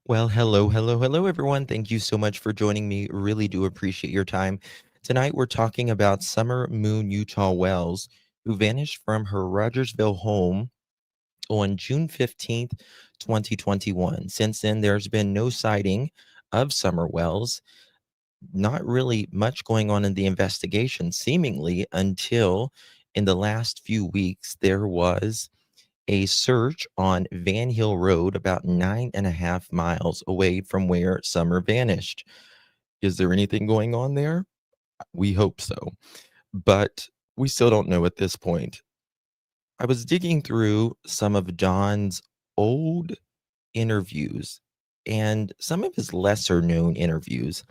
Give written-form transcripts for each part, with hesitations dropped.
Well, hello, everyone. Thank you so much for joining me. Really do appreciate your time. Tonight, we're talking about Summer Moon Utah Wells, who vanished from her Rogersville home on June 15th, 2021. Since then, there's been no sighting of Summer Wells. Not really much going on in the investigation, seemingly, until in the last few weeks, there was a search on Van Hill Road, about 9.5 miles away from where Summer vanished. Is there anything going on there? We hope so, but we still don't know at this point. I was digging through some of Don's old interviews and some of his lesser known interviews,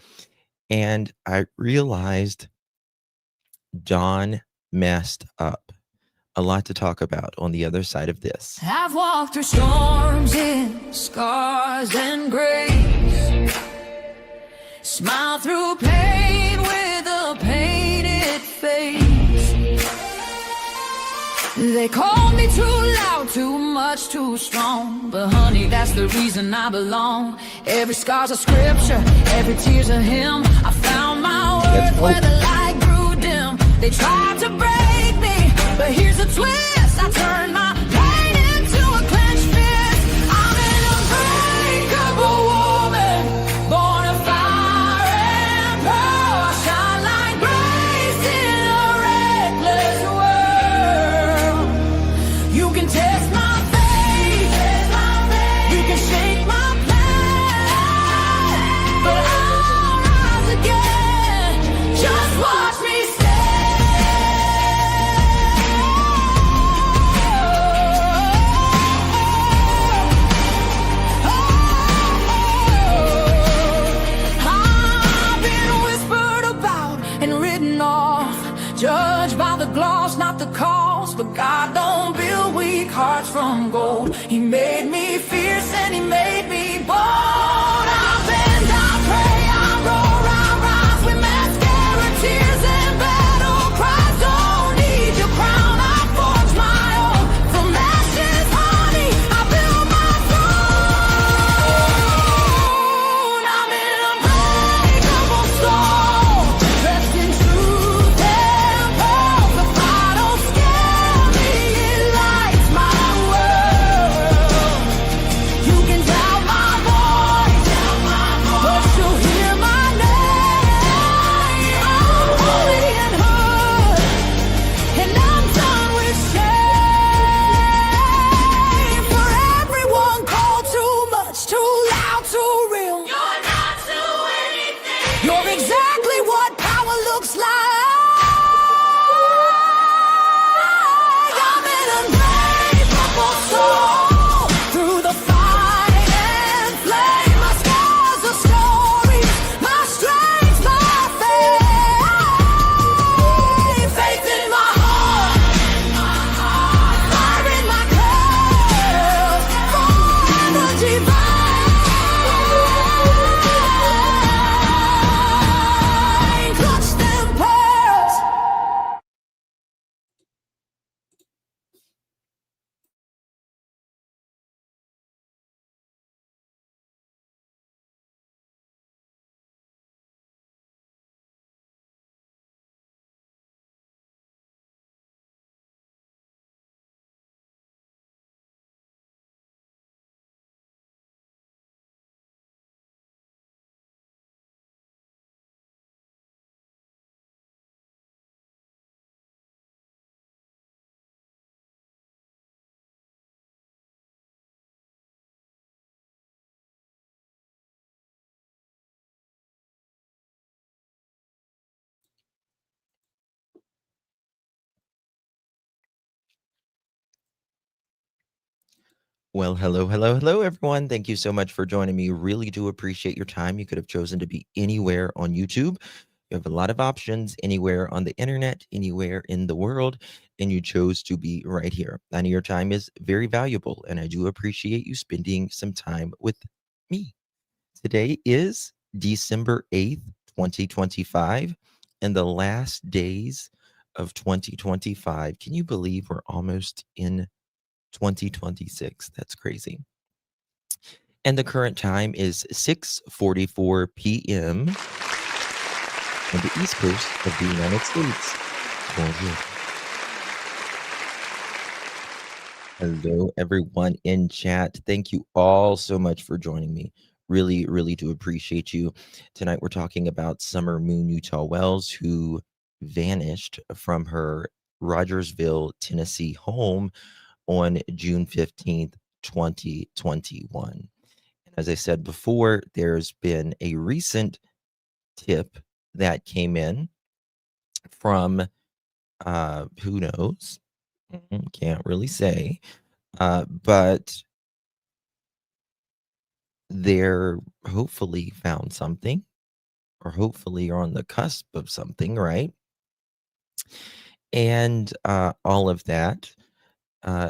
and I realized Don messed up. A lot to talk about on the other side of this. I've walked through storms in scars and grace, smile through pain with a painted face. They called me too loud, too much, too strong, but honey, that's the reason I belong. Every scar's a scripture, every tear's a hymn. I found my worth where the light grew dim. They tried to break me, but here's a twist. I turned my pain into a clenched fist. I'm an unbreakable woman, born of fire and pearl. I shine like grace in a reckless world. You can test my faith, you can shake my plan, but I'll rise again. Just watch me stand. I've been whispered about and written off, judged by the gloss, not the cost. But God don't build weak hearts from gold. He made me fierce and he made me bold. I bend, I pray, I roar, I rise with mascara, tears and battle cries. Don't need your crown, I forge my own. From ashes, honey, I build my throne. I'm an unbreakable soul, dressed in truth and pearl. The fire don't scare me, it lights my world. You can doubt my voice, but you'll hear my name. I'm holy and hood, and I'm done with shame. For everyone called too much, too loud, too real. You're not to anything. You're exactly what power looks like. I'm an unbreakable soul, through the fight and flame. My scars are stories, my strength, my faith. Faith in my heart, fire in my curls, forever divine. Clutch them pearls. Well, hello, everyone. Thank you so much for joining me. Really do appreciate your time. You could have chosen to be anywhere on YouTube. You have a lot of options anywhere on the internet, anywhere in the world, and you chose to be right here. I know your time is very valuable, and I do appreciate you spending some time with me. Today is December 8th, 2025, and the last days of 2025. Can you believe we're almost in 2026? That's crazy. And the current time is 6:44 p.m. on the East Coast of the United States. Bonjour. Hello, everyone in chat. Thank you all so much for joining me. Really, really do appreciate you. Tonight, we're talking about Summer Moon Utah Wells, who vanished from her Rogersville, Tennessee home on June 15th, 2021. As I said before, there's been a recent tip that came in from who knows? Can't really say. But they're hopefully found something, or hopefully are on the cusp of something, right? And all of that.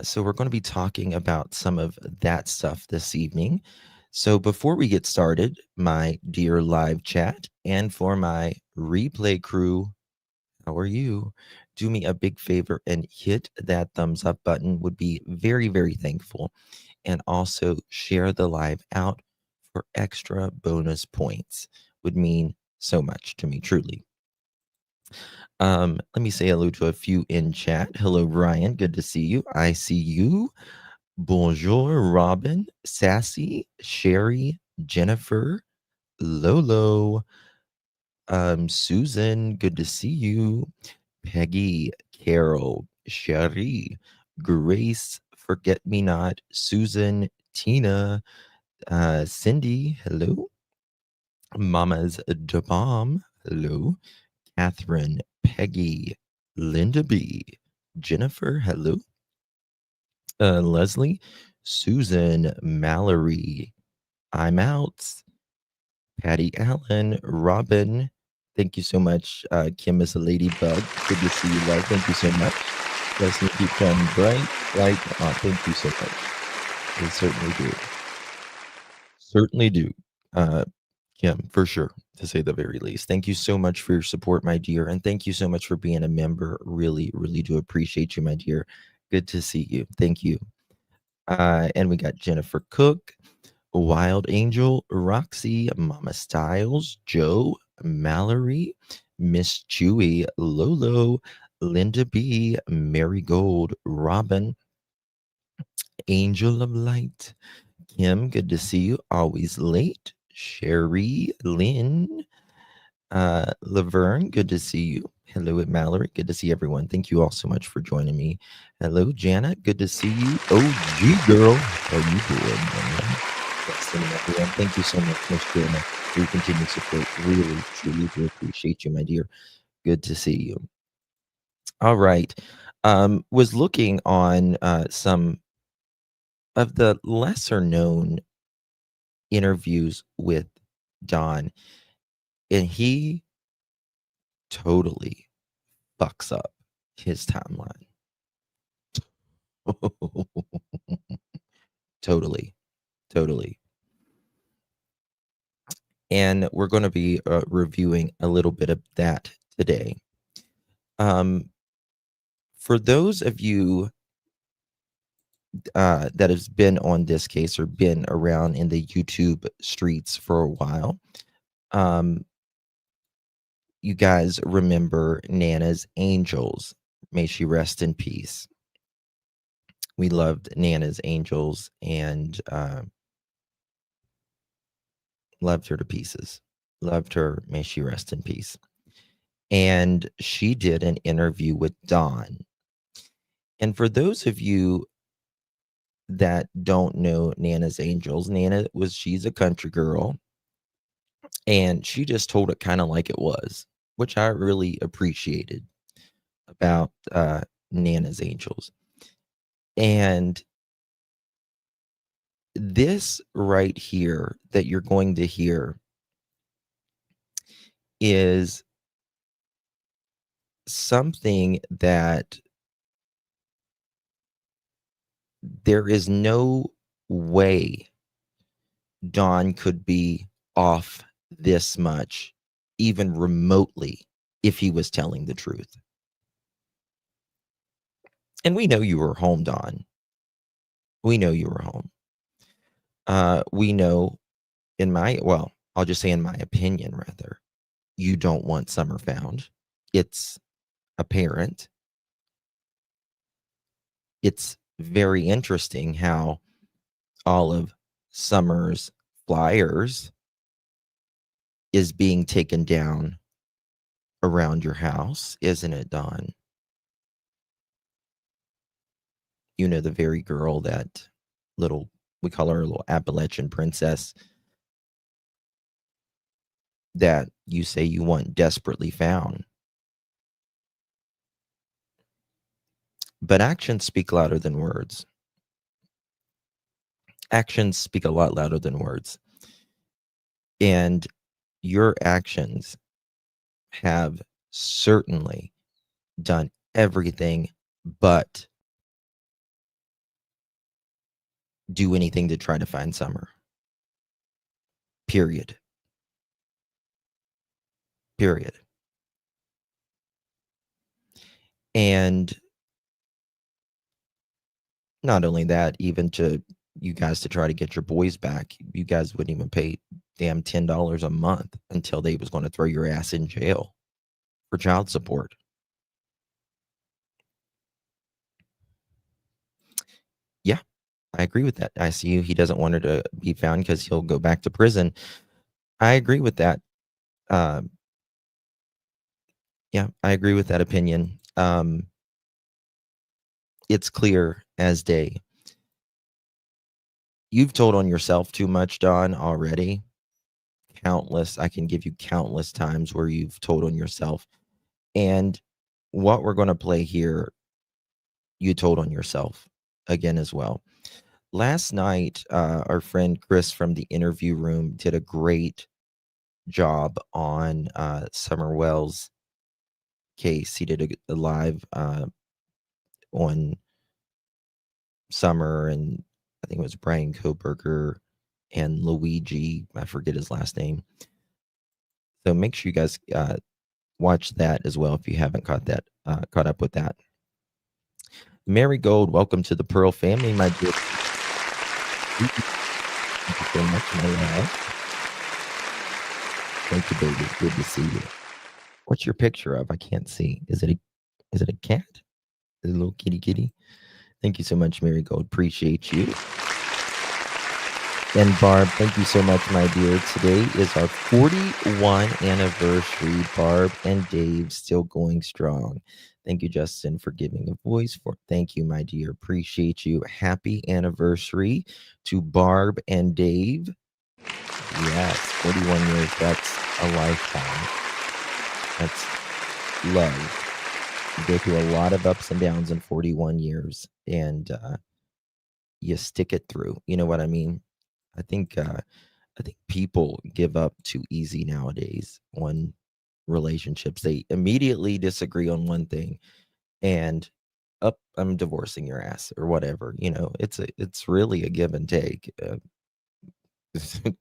So we're going to be talking about some of that stuff this evening. So before we get started, my dear live chat, and for my replay crew, how are you? Do me a big favor and hit that thumbs up button. Would be very, very thankful. And also share the live out for extra bonus points. Would mean so much to me, truly. Let me say hello to a few in chat. Hello, Brian. Good to see you. I see you. Bonjour, Robin, Sassy, Sherry, Jennifer, Lolo, Susan. Good to see you. Peggy, Carol, Sherry, Grace, Forget Me Not, Susan, Tina, Cindy, hello. Mama's Da Bomb, hello. Catherine, Peggy, Linda B, Jennifer, hello. Leslie, Susan, Mallory, I'm out. Patty Allen, Robin, thank you so much. Kim is a ladybug. Good to see you, love. Thank you so much. Guys, you keep shining bright, light. Thank you so much. They certainly do. Certainly do. Kim, for sure, to say the very least. Thank you so much for your support, my dear. And thank you so much for being a member. Really, really do appreciate you, my dear. Good to see you. Thank you. And we got Jennifer Cook, Wild Angel, Roxy, Mama Styles, Joe, Mallory, Miss Chewy, Lolo, Linda B, Marigold, Robin, Angel of Light, Kim, good to see you. Always late. Sherry, Lynn, Laverne, good to see you. Hello, at Mallory. Good to see everyone. Thank you all so much for joining me. Hello, Janet. Good to see you. OG girl. How you doing, man? Everyone. Thank you so much, Miss Janet, for your continued support. Really, truly do appreciate you, my dear. Good to see you. All right. Was looking on some of the lesser known interviews with Don, and he totally fucks up his timeline. Totally. And we're going to be reviewing a little bit of that today. For those of you that has been on this case or been around in the YouTube streets for a while, you guys remember Nana's Angels. May she rest in peace. We loved Nana's Angels and loved her to pieces. Loved her. May she rest in peace. And she did an interview with Don. And for those of you that don't know Nana's Angels, she's a country girl. And she just told it kind of like it was, which I really appreciated about Nana's Angels. And this right here that you're going to hear is something that there is no way Don could be off this much, even remotely, if he was telling the truth. And we know you were home, Don. We know you were home. We know I'll just say in my opinion, rather, you don't want Summer found. It's apparent. It's very interesting how all of Summer's flyers is being taken down around your house, isn't it, Dawn? You know, the very girl that we call her a little Appalachian princess that you say you want desperately found. But actions speak louder than words. Actions speak a lot louder than words. And your actions have certainly done everything but do anything to try to find Summer. Period. And not only that, even to you guys to try to get your boys back, you guys wouldn't even pay damn $10 a month until they was going to throw your ass in jail for child support. Yeah, I agree with that. I see you. He doesn't want her to be found because he'll go back to prison. I agree with that. Yeah, I agree with that opinion. It's clear as day. You've told on yourself too much, Don, already. I can give you countless times where you've told on yourself. And what we're going to play here, you told on yourself again as well. Last night, our friend Chris from the interview room did a great job on Summer Wells' case. He did a live on Summer, and I think it was Brian Koberger and Luigi. I forget his last name. So make sure you guys watch that as well if you haven't caught up with that. Mary Gold, welcome to the Pearl family, my dear. Thank you so much, my love. Thank you, baby. Good to see you. What's your picture of? I can't see. Is it a cat? Is it a little kitty? Thank you so much, Mary Gold. Appreciate you. And Barb, thank you so much, my dear. Today is our 41 anniversary. Barb and Dave still going strong. Thank you, Justin, for giving a voice. Thank you, my dear. Appreciate you. Happy anniversary to Barb and Dave. Yes, 41 years. That's a lifetime. That's love. You go through a lot of ups and downs in 41 years, and you stick it through. You know what I mean? I think people give up too easy nowadays on relationships. They immediately disagree on one thing, and I'm divorcing your ass or whatever. You know, it's really a give and take,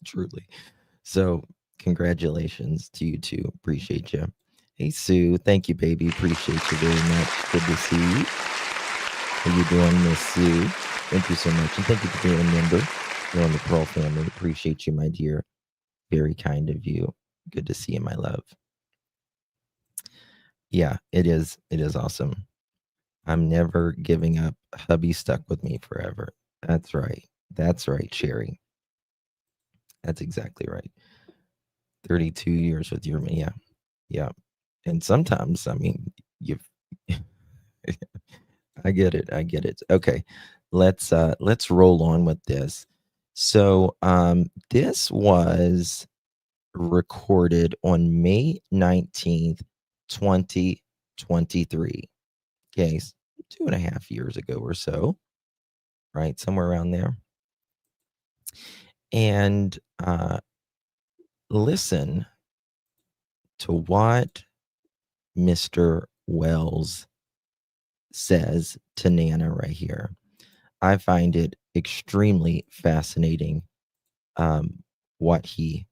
truly. So congratulations to you two. Appreciate you. Hey Sue, thank you, baby. Appreciate you very much. Good to see you. How you doing, Miss Sue? Thank you so much, and thank you for being a member. You're on the Pearl family. Appreciate you, my dear. Very kind of you. Good to see you, my love. Yeah, it is. It is awesome. I'm never giving up. Hubby stuck with me forever. That's right. That's right, Sherry. That's exactly right. 32 years with your man. Yeah. Yeah. And sometimes, I mean, you've I get it. I get it. Okay. Let's roll on with this. So this was recorded on May 19th, 2023. Okay, 2.5 years ago or so, right? Somewhere around there. And listen to what Mr. Wells says to Nana right here. I find it extremely fascinating what he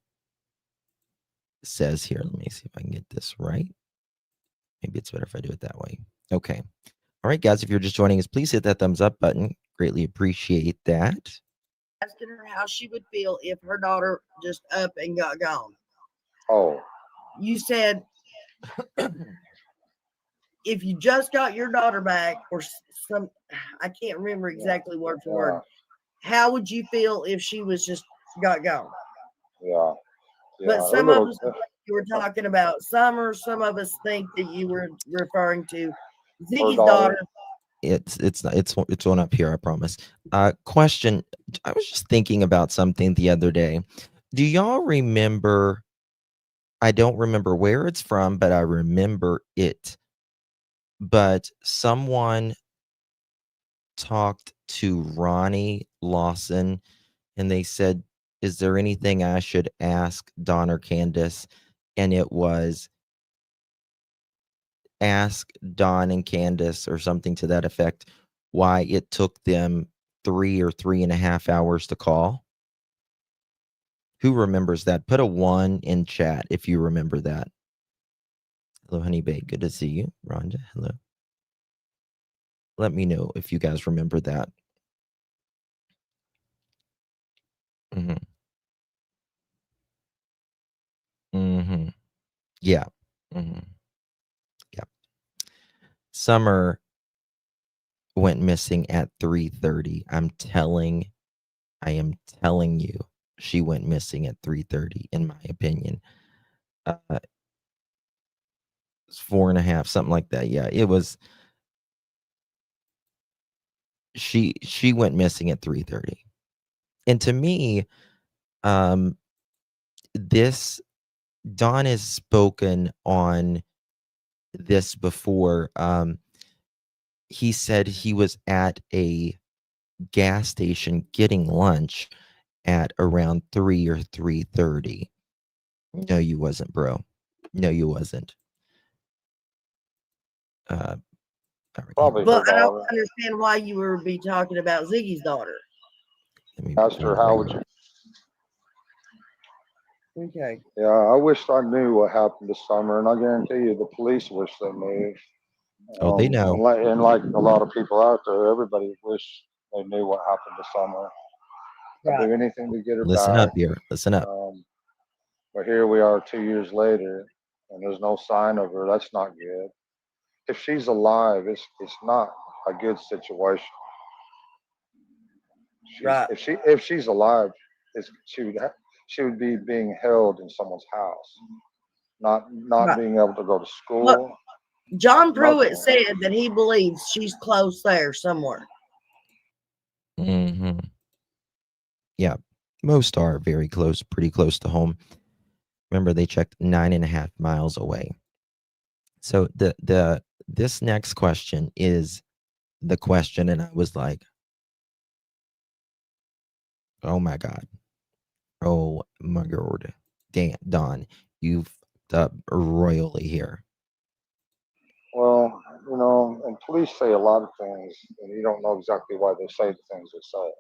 says here. Let me see if I can get this right. Maybe it's better if I do it that way. Okay. All right, guys, if you're just joining us, please hit that thumbs up button. Greatly appreciate that. asking her how she would feel if her daughter just up and got gone. Oh, You said if you just got your daughter back, or some, I can't remember exactly word for word. How would you feel if she was just got gone? yeah. But A some of little. us think you were talking about Summer. Some of us think that you were referring to Ziggy's daughter. It's not, it's on up here, I promise. Question. I was just thinking about something the other day. Do y'all remember? I don't remember where it's from, but I remember it. But someone talked to Ronnie Lawson and they said, "Is there anything I should ask Don or Candace?" And it was, ask Don and Candace or something to that effect, why it took them 3 or 3.5 hours to call. Who remembers that? Put a 1 in chat if you remember that. Hello, Honey Babe. Good to see you. Rhonda, hello. Let me know if you guys remember that. Mm-hmm. Mm-hmm. Yeah. Mm-hmm. Yeah. Summer went missing at 3:30. I am telling you, she went missing at 3:30, in my opinion. It's 4.5, something like that. Yeah, it was. She went missing at 3:30, and to me, this Don has spoken on this before. He said he was at a gas station getting lunch at around 3 or 3:30. No, you wasn't, bro. No, you wasn't. Probably Well, her I don't daughter. understand why you would be talking about Ziggy's daughter. Asked her how would you. Okay. Yeah, I wish I knew what happened this summer, and I guarantee you the police wish they knew. Oh, they know. And like a lot of people out there, everybody wish they knew what happened this summer. I'd do anything to get her Listen back. up here. Listen up. But here we are 2 years later, and there's no sign of her. That's not good. If she's alive, it's not a good situation. Right. If she's alive, she would be being held in someone's house, not Right. being able to go to school. Look, John Pruitt said that he believes she's close there somewhere. Mm-hmm. Yeah, most are very close, pretty close to home. Remember, they checked 9.5 miles away. So this next question is the question, and I was like, oh my God. Oh my God. Don, you've fucked up royally here. Well, and police say a lot of things, and you don't know exactly why they say the things they say.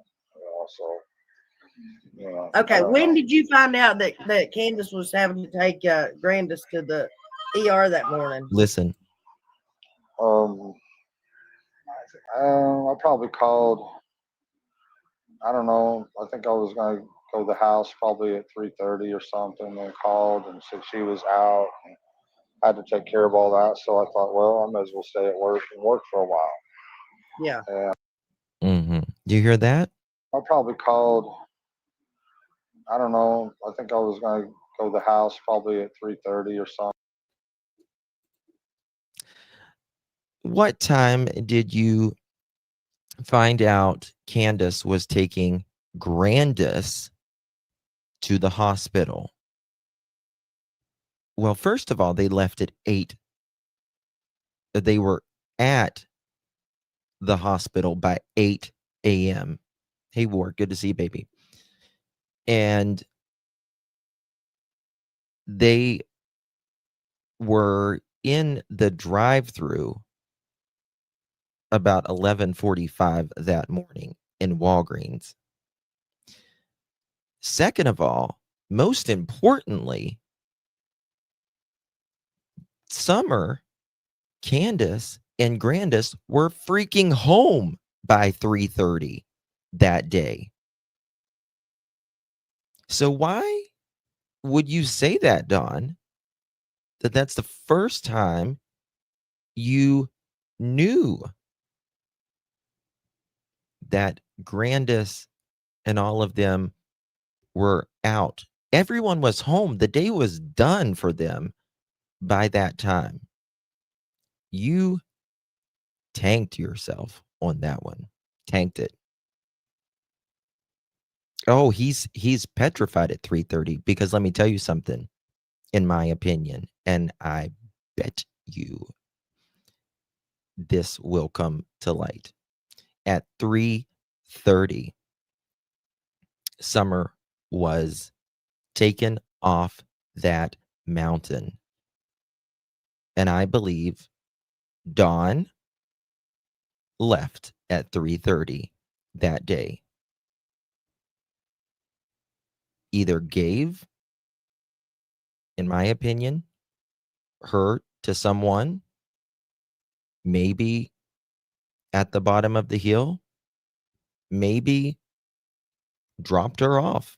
Okay, when did you find out that Candace was having to take Grandis to the ER that morning? Listen. I probably called. I don't know. I think I was going to go to the house probably at 3:30 or something, and called and said she was out. And I had to take care of all that, so I thought, well, I might as well stay at work and work for a while. Yeah. Mm-hmm. Do you hear that? I probably called. I don't know. I think I was going to go to the house probably at 3:30 or something. What time did you find out Candace was taking Grandis to the hospital? Well, first of all, they left at 8. They were at the hospital by 8 a.m. Hey, Ward, good to see you, baby. And they were in the drive-through about 11:45 that morning in Walgreens. Second of all, most importantly, Summer, Candace, and Grandis were freaking home by 3:30 that day. So why would you say that, Dawn? That's the first time you knew that Grandis and all of them were out. Everyone was home. The day was done for them by that time. You tanked yourself on that one. Tanked it. Oh, he's petrified at 3:30 because let me tell you something, in my opinion, and I bet you this will come to light. At 3:30, Summer was taken off that mountain. And I believe Dawn left at 3:30 that day. Either gave, in my opinion, her to someone, maybe at the bottom of the hill, maybe dropped her off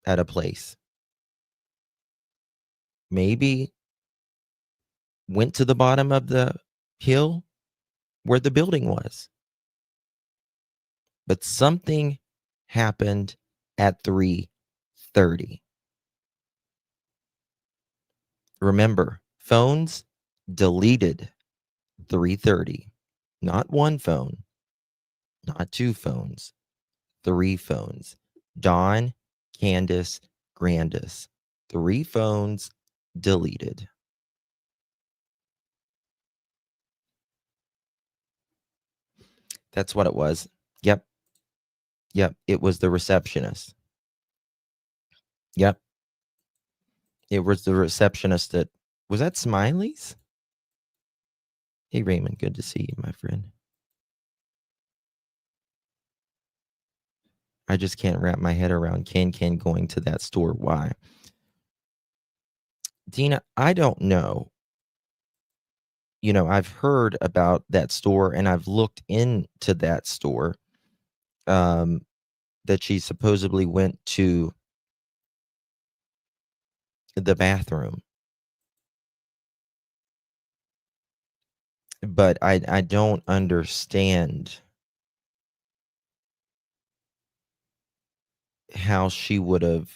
at a place, maybe went to the bottom of the hill where the building was. But something happened at 3:30. Remember, phones deleted 3:30. Not one phone, not two phones, three phones. Dawn, Candace, Grandis. Three phones deleted. That's what it was. Yep. Yep. It was the receptionist. Yep. It was the receptionist that was that Smiley's? Hey, Raymond. Good to see you, my friend. I just can't wrap my head around Ken going to that store. Why? Dina, I don't know. You know, I've heard about that store and I've looked into that store that she supposedly went to the bathroom. But I don't understand how she would have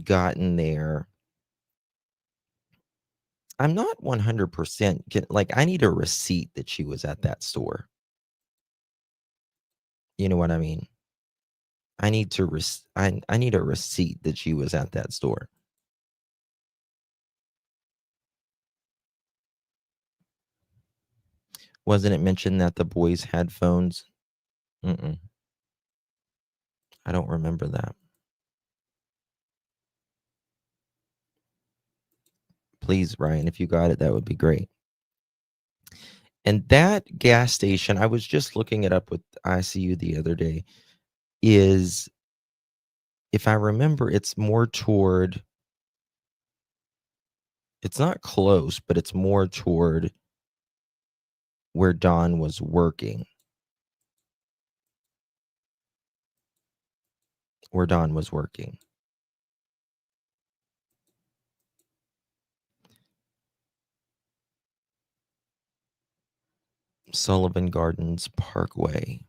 gotten there. I'm not 100% like I need a receipt that she was at that store. You know what I mean? I need to I need a receipt that she was at that store. Wasn't it mentioned that the boys had phones? I don't remember that. Please, Ryan, if you got it, that would be great. And that gas station, I was just looking it up with ICU the other day, is, if I remember, it's more toward, it's not close, but it's more toward where Dawn was working. Where Dawn was working. Sullivan Gardens Parkway.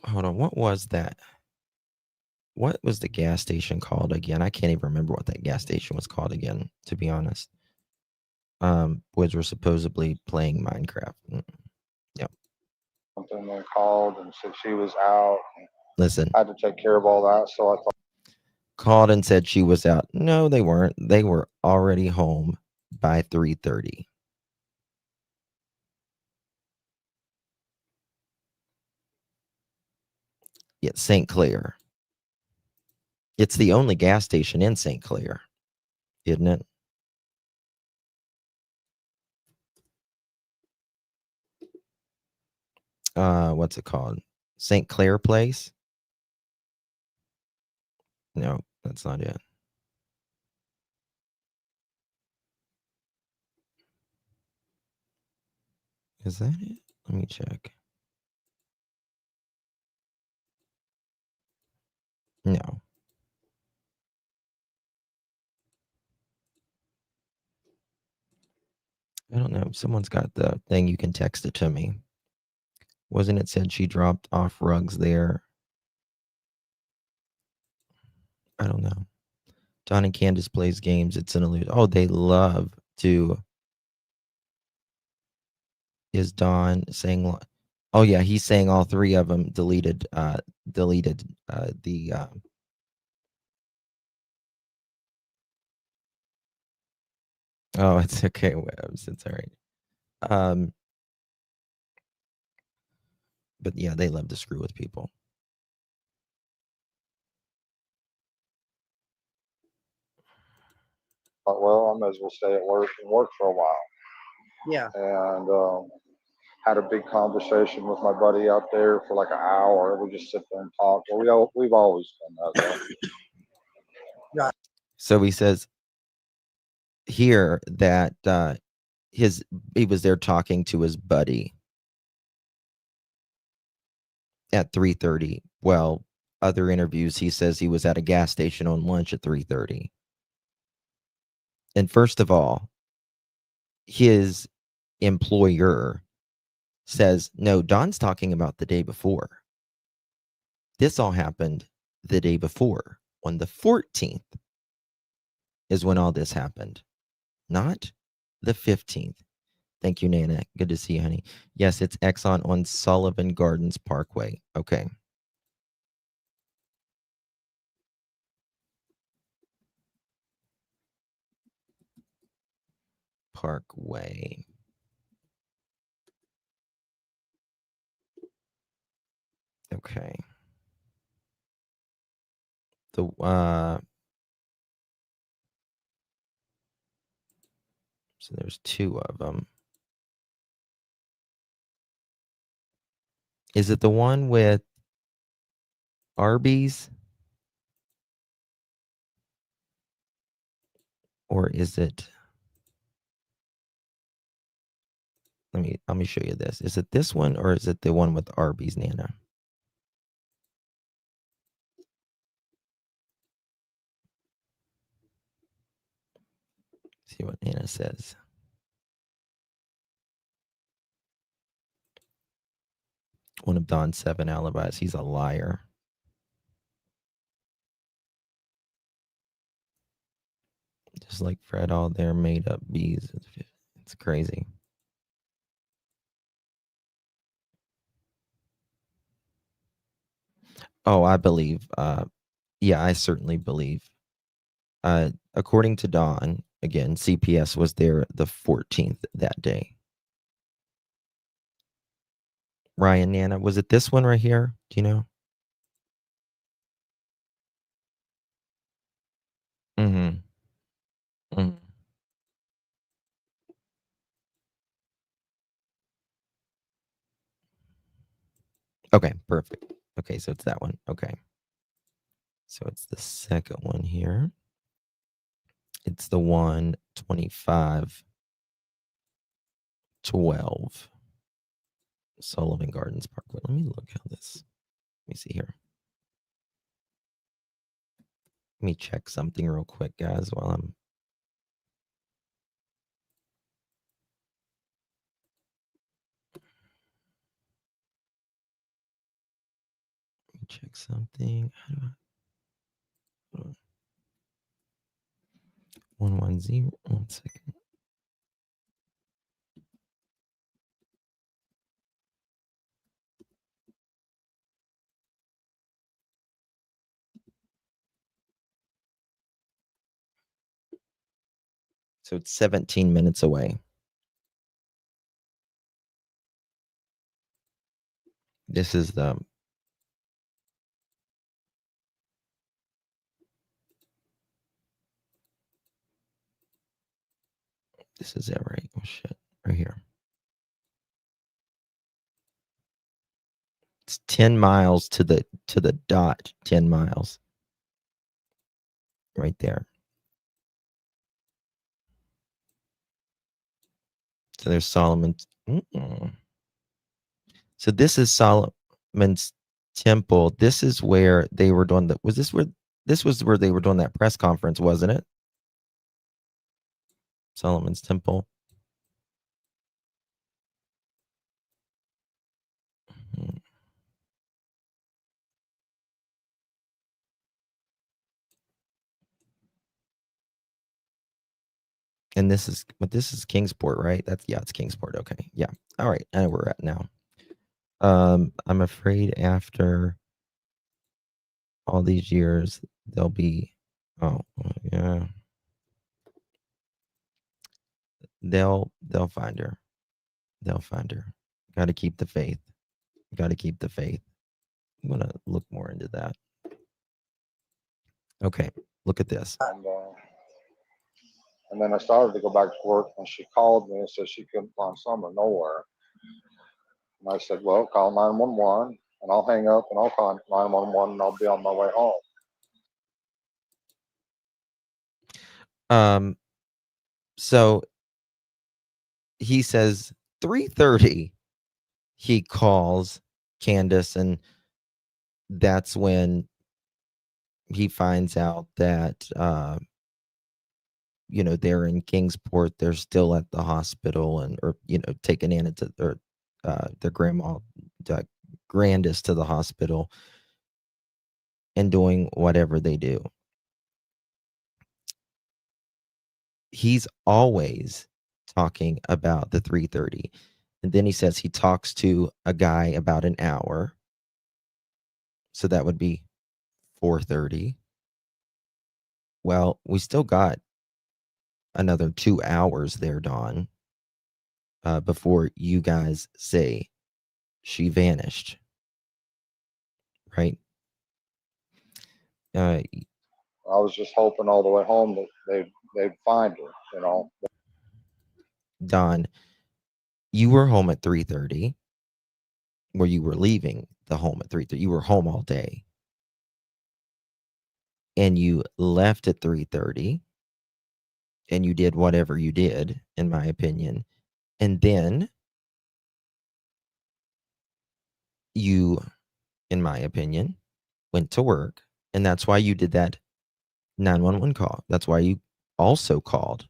Hold on, what was that? What was the gas station called again? I can't even remember what that gas station was called again, to be honest. Boys were supposedly playing Minecraft. Yep. Something they called and said she was out. Listen. I had to take care of all that, so I thought. Called and said she was out. No, they weren't. They were already home by 3:30. It's St. Clair. It's the only gas station in St. Clair, isn't it? What's it called? St. Clair Place? No, that's not it. Is that it? Let me check. No. I don't know. Someone's got the thing. You can text it to me. Wasn't it said she dropped off rugs there? I don't know. Don and Candace plays games. It's an illusion. Oh, they love to. Is Don saying? Oh yeah, he's saying all three of them deleted the. Oh, it's okay. Webs. It's all right. But yeah, they love to screw with people. Well, I might as well stay at work and work for a while. Yeah. And had a big conversation with my buddy out there for like an hour. We just sit there and talk. Well, we've always done that. Right. So he says here that he was there talking to his buddy at 3:30. Well, other interviews he says he was at a gas station on lunch at 3:30. And first of all, his employer says, no, Don's talking about the day before. This all happened the day before. On the 14th is when all this happened, not the 15th. Thank you, Nana. Good to see you, honey. Yes, it's Exxon on Sullivan Gardens Parkway. Okay. Parkway. Okay. So there's two of them. Is it the one with Arby's? Or is it? Let me show you this. Is it this one or is it the one with Arby's, Nana? See what Nana says. One of Don's 7 alibis. He's a liar. Just like Fred, all their made up bees. It's crazy. Oh, I believe. Yeah, I certainly believe. According to Don, again, CPS was there the 14th that day. Ryan, Nana, was it this one right here? Do you know? Mm-hmm. Mm-hmm. Okay, perfect. Okay, so it's that one. Okay. So it's the second one here. It's the 12512 Sullivan Gardens Parkway. Let me look at this. Let me see here. Let me check something real quick, guys, while I'm. Let me check something. How do I. 110. 1 second. So it's 17 minutes away. This is the. This is it, right? Oh shit! Right here. It's 10 miles to the dot. 10 miles. Right there. So there's Solomon So this is Solomon's Temple. This is where they were doing the. This was where they were doing that press conference, wasn't it? Solomon's Temple. Hmm. And this is Kingsport, right? It's Kingsport. Okay. Yeah. All right. I know where we're at now. I'm afraid after all these years, they'll be, oh yeah, they'll find her. They'll find her. Got to keep the faith. Got to keep the faith. I'm gonna look more into that. Okay, look at this. And then I started to go back to work, and she called me and said she couldn't find Summer nowhere. And I said, well, call 911, and I'll hang up and I'll call 911, and I'll be on my way home. So he says 3:30. He calls Candace, and that's when he finds out that they're in Kingsport. They're still at the hospital, and taking Anna to their grandma, Grandis, to the hospital, and doing whatever they do. He's always talking about the 3:30, and then he says he talks to a guy about an hour, so that would be 4:30. Well, we still got another 2 hours there, Dawn, before you guys say she vanished, right? I was just hoping all the way home that they'd find her, Dawn, you were home at 3:30, where you were leaving the home at 3:30. You were home all day, and you left at 3:30, and you did whatever you did, in my opinion, and then you, in my opinion, went to work, and that's why you did that 911 call. That's why you also called,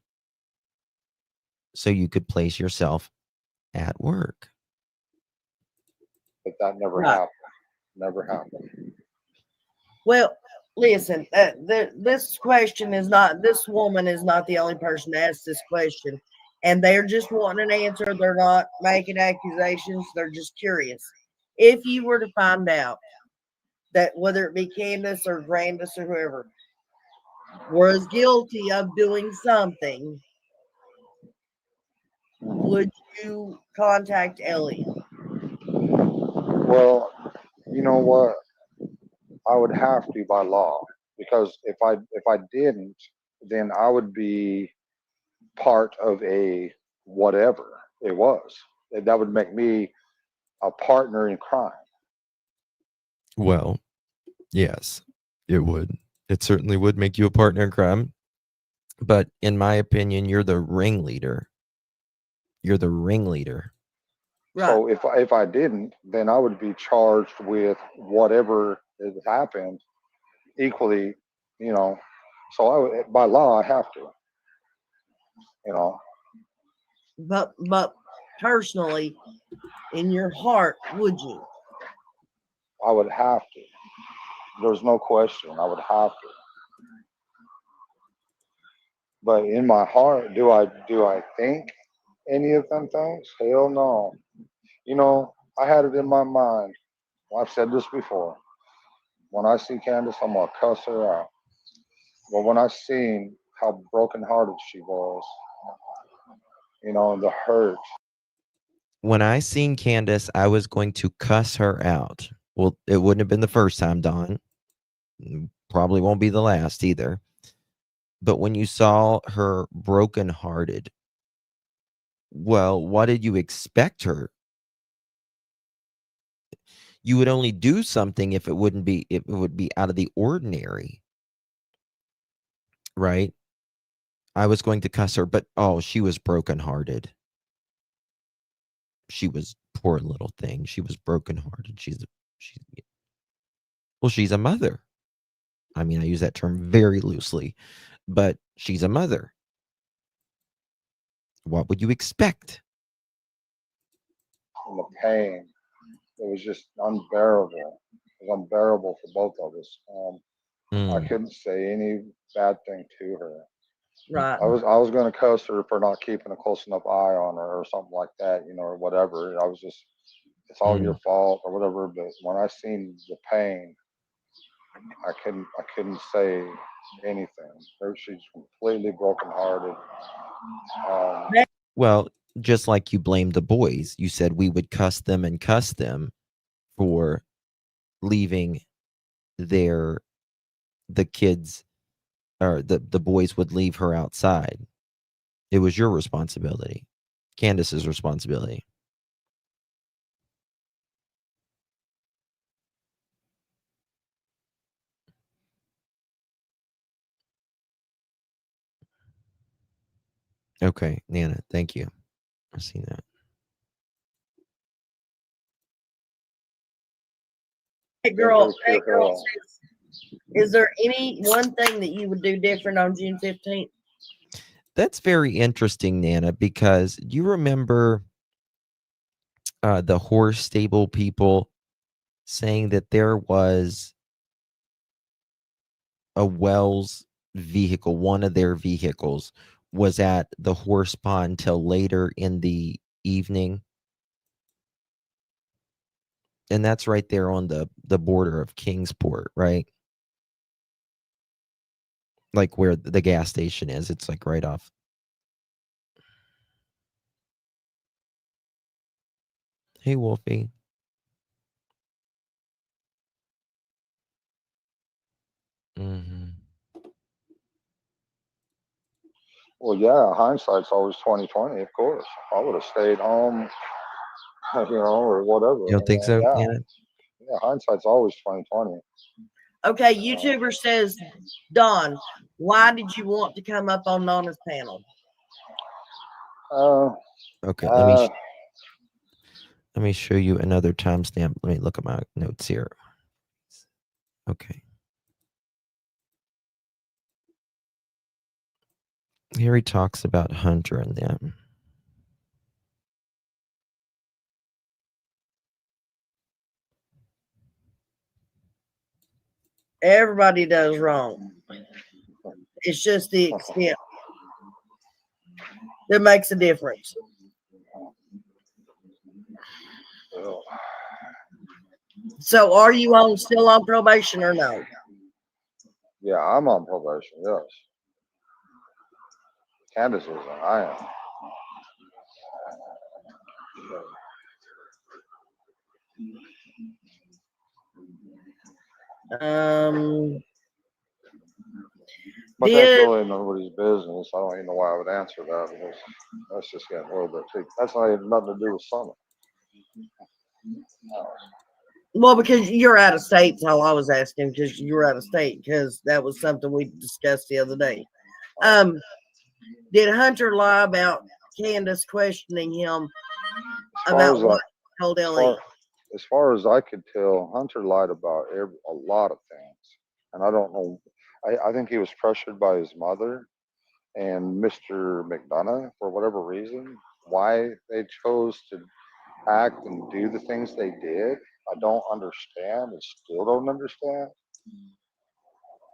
so you could place yourself at work. But that never Right. happened. Never happened. Well, listen, this question is not, this woman is not the only person to ask this question. And they're just wanting an answer. They're not making accusations. They're just curious. If you were to find out that whether it be Candace or Grandis or whoever was guilty of doing something, would you contact Ellie? Well, you know what? I would have to by law, because if I didn't, then I would be part of a whatever it was. That would make me a partner in crime. Well, yes, it would. It certainly would make you a partner in crime. But in my opinion, you're the ringleader. You're the ringleader. Right. So if I didn't, then I would be charged with whatever has happened equally, So I would, by law, I have to, But personally, in your heart, would you? I would have to. There's no question. I would have to. But in my heart, do I think any of them things? Hell no. I had it in my mind. I've said this before. When I see Candace, I'm gonna cuss her out. But when I seen how brokenhearted she was, the hurt. When I seen Candace, I was going to cuss her out. Well, it wouldn't have been the first time, Dawn. Probably won't be the last either. But when you saw her brokenhearted, well, what did you expect her? You would only do something if it would be out of the ordinary. Right? I was going to cuss her, but she was brokenhearted. she was poor little thing. She was brokenhearted. She's a mother. I mean, I use that term very loosely, but she's a mother. What would you expect? And the pain, it was just unbearable. It was unbearable for both of us. I couldn't say any bad thing to her. Right. I was going to cuss her for not keeping a close enough eye on her or something like that, you know, or whatever. I was just, it's all your fault or whatever. But when I seen the pain, I couldn't say anything. She's completely brokenhearted. Well, just like you blamed the boys, you said we would cuss them for leaving the kids, or the boys would leave her outside. It was your responsibility, Candace's responsibility. Okay, Nana, thank you. I've seen that. Hey girl, is there any one thing that you would do different on June 15th? That's very interesting, Nana, because you remember the horse stable people saying that there was a Wells vehicle, one of their vehicles was at the horse pond till later in the evening. And that's right there on the border of Kingsport, right? Like where the gas station is. It's like right off. Hey, Wolfie. Well, yeah, hindsight's always 20/20, of course. I would have stayed home, you know, or whatever. You don't think so, yeah, Nana? yeah, hindsight's always 20/20. Okay, YouTuber says, Don, why did you want to come up on Nana's panel? Okay, let me show you another timestamp. Let me look at my notes here. Okay. Here he talks about Hunter and them. Everybody does wrong. It's just the extent that makes a difference. So are you still on probation or no? Yeah, I'm on probation, yes. Candace isn't, I am. But that's really nobody's business. I don't even know why I would answer that, because that's just getting a little bit too. That's not even nothing to do with Summer. Well, because you're out of state, that's all I was asking, because you're out of state, because that was something we discussed the other day. Did Hunter lie about Candace questioning him about what he told Ellie? As far as I could tell, Hunter lied about a lot of things. And I don't know. I think he was pressured by his mother and Mr. McDonough for whatever reason. Why they chose to act and do the things they did, I don't understand. I still don't understand.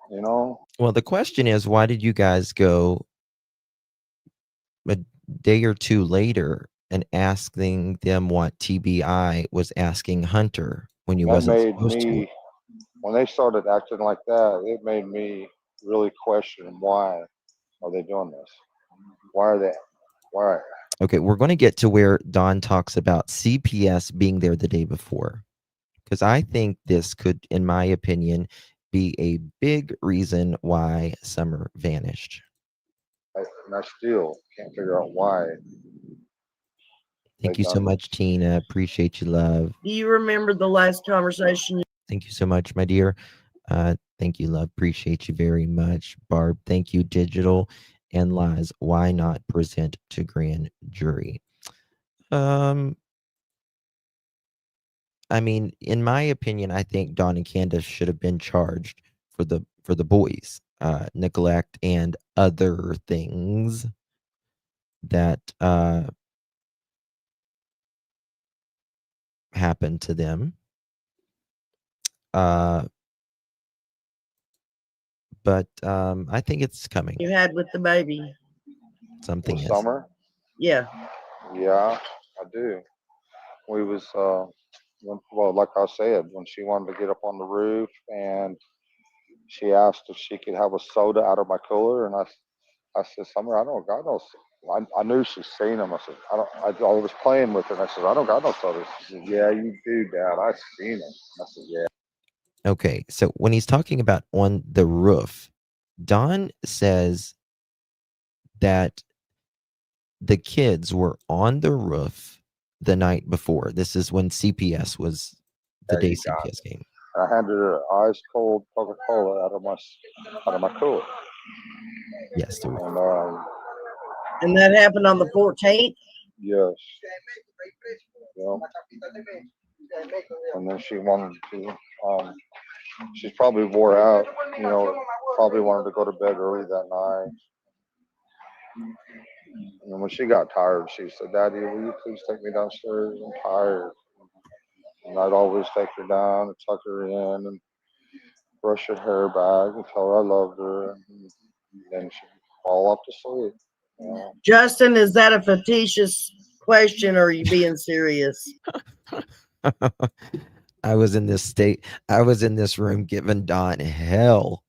You know? Well, the question is, why did you guys go a day or two later and asking them what TBI was asking Hunter when you wasn't supposed to? When they started acting like that, it made me really question, why are they doing this? Why? Okay, we're going to get to where Don talks about CPS being there the day before, because I think this could, in my opinion, be a big reason why Summer vanished. And I still can't figure out why. Thank you so much, Tina. Appreciate you, love. Do you remember the last conversation? Thank you so much, my dear. Thank you, love. Appreciate you very much. Barb, thank you. Digital and lies. Why not present to grand jury? I mean, in my opinion, I think Dawn and Candace should have been charged for the boys, neglect and other things that happened to them. But I think it's coming. You had with the baby. Something With is. Summer? Yeah. Yeah, I do. We was well, like I said, when she wanted to get up on the roof and she asked if she could have a soda out of my cooler, and I said, Summer, I don't got no. I knew she's seen them. I said, I was playing with her, and I said, I don't got no sodas. She said, Yeah, you do, Dad. I seen them. I said, Yeah. Okay, so when he's talking about on the roof, Don says that the kids were on the roof the night before. This is when CPS was the There day you got CPS came. I handed her ice cold Coca-Cola out of my cooler. Yes, the roof. And that happened on the 14th? Yes. Yeah. And then she wanted to, she's probably wore out, probably wanted to go to bed early that night. And when she got tired, she said, Daddy, will you please take me downstairs? I'm tired. And I'd always take her down and tuck her in and brush her hair back and tell her I loved her. And then she'd fall off to sleep. Justin, is that a facetious question or are you being serious? I was in this state. I was in this room giving Don hell.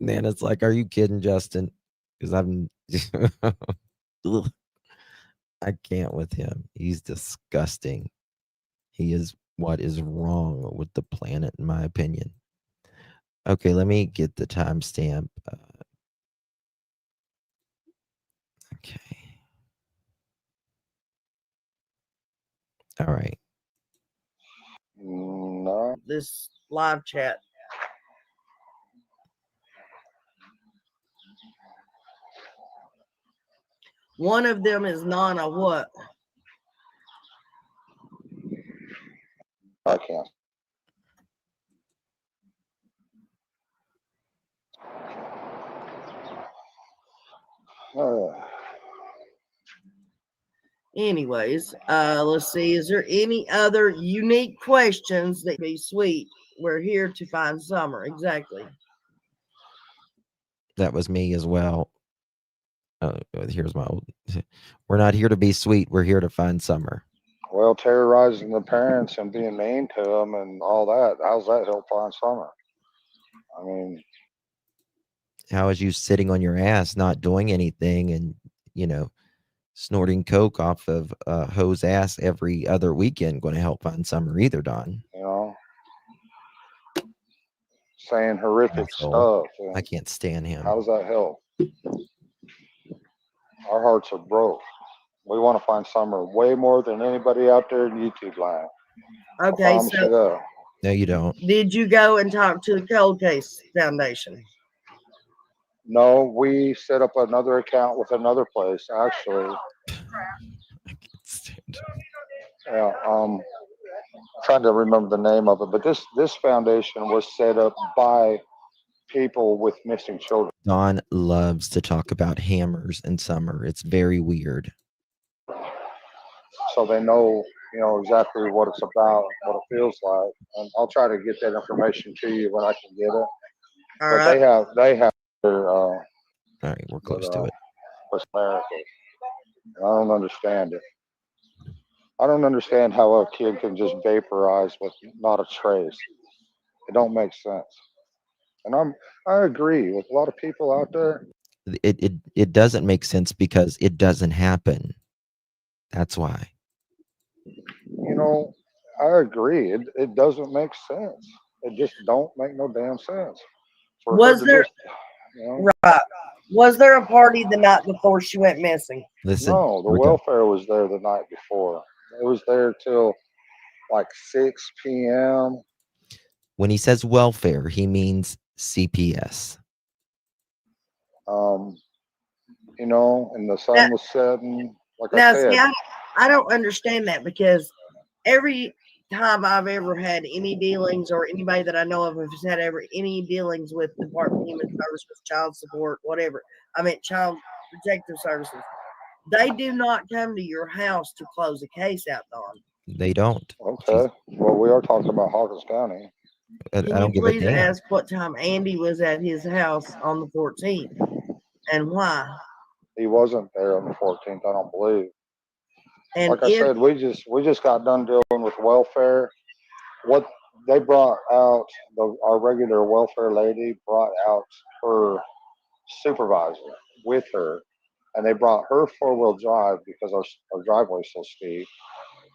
Man, it's like, are you kidding, Justin? Because I'm I can't with him. He's disgusting. He is what is wrong with the planet, in my opinion. Okay, let me get the timestamp. Okay. All right. No. This live chat. One of them is Nana what? I can't. Anyways, let's see. Is there any other unique questions that be sweet? We're here to find Summer. Exactly. That was me as well. Here's my old. We're not here to be sweet. We're here to find Summer. Well, terrorizing the parents and being mean to them and all that. How's that help find Summer? I mean, how is you sitting on your ass, not doing anything, and snorting coke off of Ho's ass every other weekend going to help find Summer either, Don? Saying horrific Asshole. stuff. I can't stand him. How does that help? Our hearts are broke. We want to find Summer way more than anybody out there in YouTube land. Okay, so no, you don't. Did you go and talk to the Cold Case Foundation? No, we set up another account with another place, actually. I can't stand him. Yeah, trying to remember the name of it, but this foundation was set up by people with missing children. Don loves to talk about hammers in Summer. It's very weird. So they know, exactly what it's about, what it feels like, and I'll try to get that information to you when I can get it. All but right. they have their. All right, we're close to it. I don't understand it. I don't understand how a kid can just vaporize with not a trace. It don't make sense. And I agree with a lot of people out there. It doesn't make sense because it doesn't happen. That's why. I agree. It doesn't make sense. It just don't make no damn sense. Was there right? Was there a party the night before she went missing? Listen, no, the welfare was there the night before. It was there till like 6 p.m. When he says welfare, he means CPS. And the sun was setting. Like I said, see, I don't understand that because every time I've ever had any dealings, or anybody that I know of has had any dealings with Department of Human Services, child support, whatever. I mean, child protective services. They do not come to your house to close a case out, Don. They don't. Okay. Well, we are talking about Hawkins County. I Can don't you give a please damn. ask what time Andy was at his house on the 14th and why? He wasn't there on the 14th, I don't believe. And Like I said, we just got done dealing with welfare. What they brought out, our regular welfare lady brought out her supervisor with her, and they brought her 4-wheel drive because our driveway's so steep.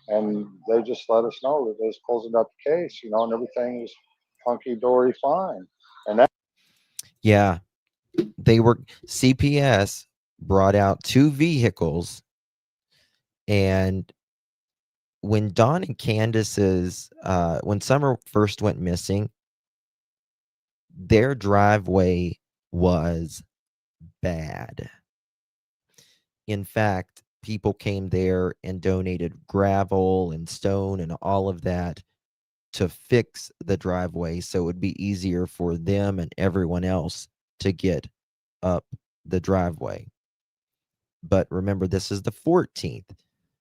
And they just let us know that they was closing up the case, and everything was hunky dory fine. And that Yeah, CPS brought out 2 vehicles, and when Dawn and Candace's, when Summer first went missing, their driveway was bad. In fact, people came there and donated gravel and stone and all of that to fix the driveway so it would be easier for them and everyone else to get up the driveway. But remember, this is the 14th.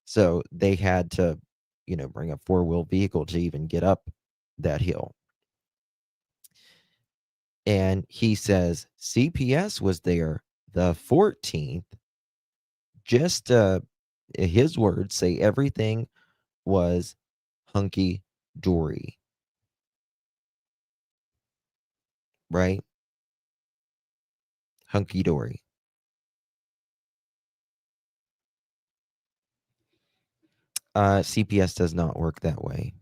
So they had to, bring a 4-wheel vehicle to even get up that hill. And he says CPS was there the 14th, just his words say everything was hunky dory. Right? Hunky dory. CPS does not work that way.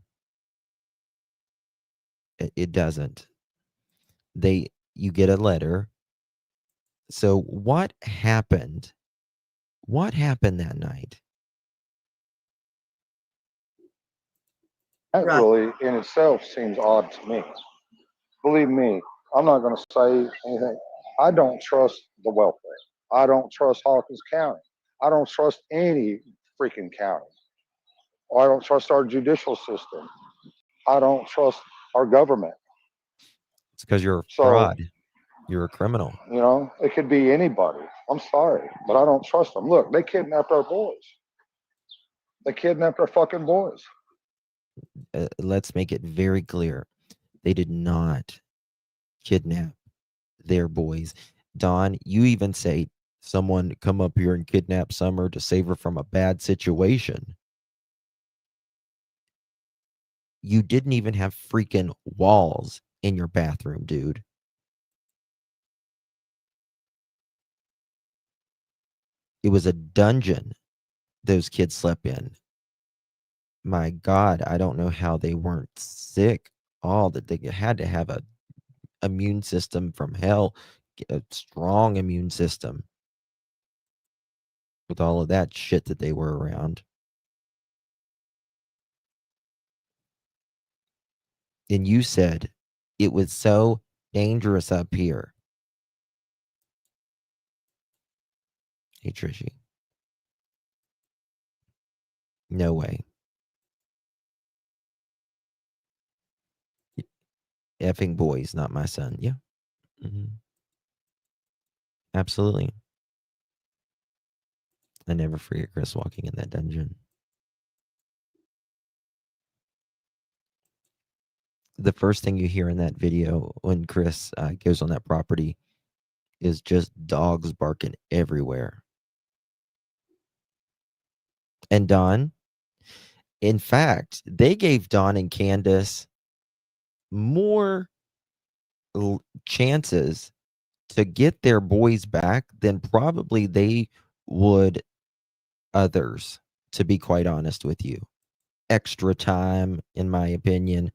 It doesn't. You get a letter. So what happened? What happened that night? That Right. really in itself seems odd to me. Believe me, I'm not going to say anything. I don't trust the welfare. I don't trust Hawkins County. I don't trust any freaking county. Or I don't trust our judicial system. I don't trust our government. It's because you're a So, fraud. You're a criminal. It could be anybody. I'm sorry, but I don't trust them. Look, they kidnapped our boys. They kidnapped our fucking boys. Let's make it very clear. They did not kidnap their boys. Don, you even say someone come up here and kidnap Summer to save her from a bad situation. You didn't even have freaking walls in your bathroom, dude. It was a dungeon those kids slept in. My God, I don't know how they weren't sick. All that they had to have a immune system from hell, a strong immune system with all of that shit that they were around. And you said it was so dangerous up here. Hey, Trishy. No way. Effing boys, not my son. Yeah. Absolutely. I never forget Chris walking in that dungeon. The first thing you hear in that video when Chris goes on that property is just dogs barking everywhere. And Don, in fact, they gave Don and Candace more chances to get their boys back than probably they would others, to be quite honest with you. Extra time, in my opinion,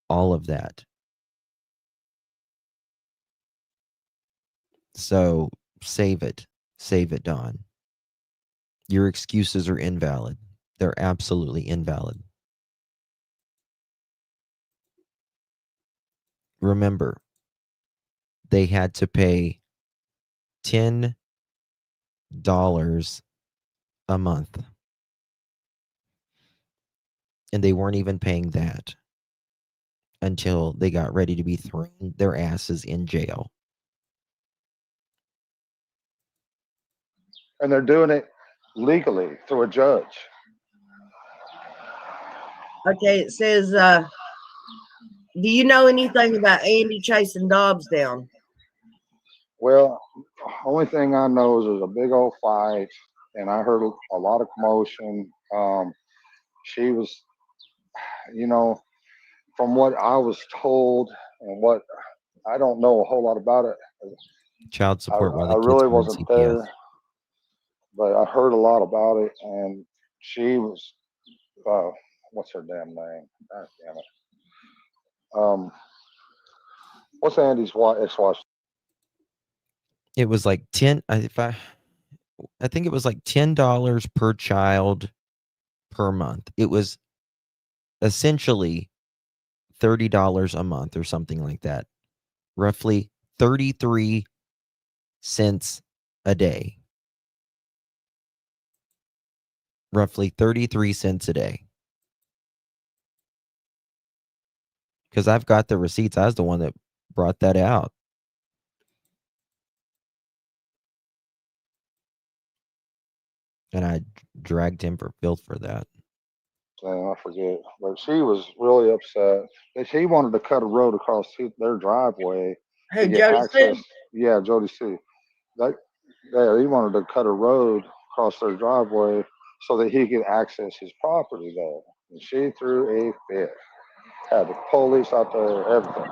all of that. So save it. Save it, Don. Your excuses are invalid. They're absolutely invalid. Remember, they had to pay $10 a month. And they weren't even paying that until they got ready to be thrown their asses in jail. And they're doing it legally through a judge. Okay, it says, do you know anything about Andy chasing Dobbs down? Well, only thing I know is there's a big old fight, and I heard a lot of commotion. She was, you know, from what I was told and what I don't know a whole lot about it. Child support while I the kids really were in wasn't CPS. there, but I heard a lot about it, and she was, what's her damn name? God damn it. What's Andy's ex-wife? It was like 10 I think it was like $10 per child per month. It was essentially $30 a month or something like that. Roughly 33 cents a day. Roughly 33 cents a day. Because I've got the receipts. I was the one that brought that out. And I dragged him for filth for that. I forget, but she was really upset. She wanted to cut a road across their driveway Who, to get Jody access. Sue? Yeah, Jody C. That, yeah, he wanted to cut a road across their driveway so that he could access his property there. And she threw a fit. Had the police out there, everything.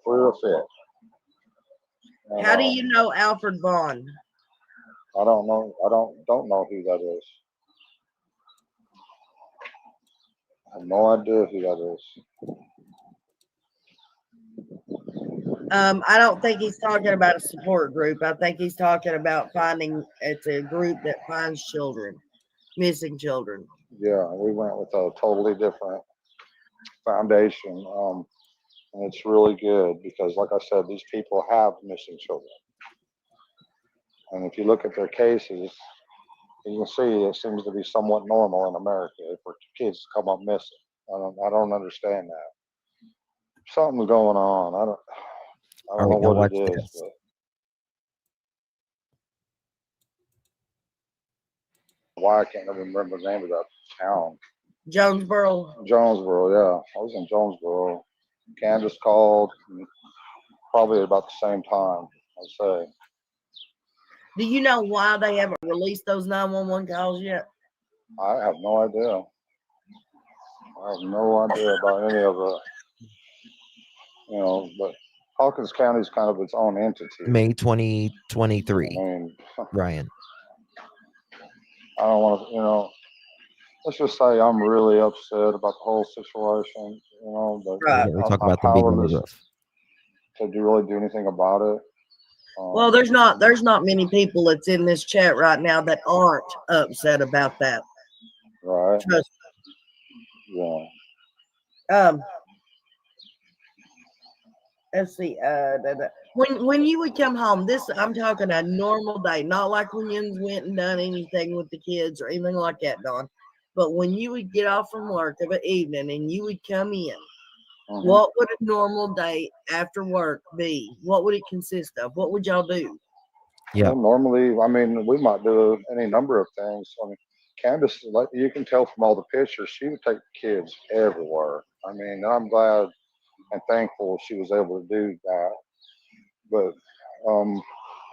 Threw a fit. And, How do you know Alfred Vaughn? I don't know. I don't know who that is. I have no idea who that is. I don't think he's talking about a support group. I think he's talking about it's a group that finds children, missing children. Yeah, we went with a totally different foundation. And it's really good because, like I said, these people have missing children. And if you look at their cases, you can see it seems to be somewhat normal in America for kids to come up missing. I don't understand that. Something's going on. I All don't right, know now what watch it is, this. but why I can't even remember the name of that town. Jonesboro. Jonesboro, yeah. I was in Jonesboro. Candace called probably about the same time, I'd say. Do you know why they haven't released those 911 calls yet? I have no idea. I have no idea about any of it. You know, but Hawkins County is kind of its own entity. May 2023. I mean, Ryan. I don't want to, let's just say I'm really upset about the whole situation, but Right. We talk I'm about them being on the powerless roof. to really do anything about it. Well, there's not many people that's in this chat right now that aren't upset about that. Right. Trust Yeah. Let's see. When you would come home, I'm talking a normal day, not like when you went and done anything with the kids or anything like that, Don. But when you would get off from work of an evening and you would come in, what would a normal day after work be? What would it consist of? What would y'all do? Yeah. Well, normally, I mean, we might do any number of things. I mean, Candace, like you can tell from all the pictures, she would take the kids everywhere. I mean, I'm glad and thankful she was able to do that. But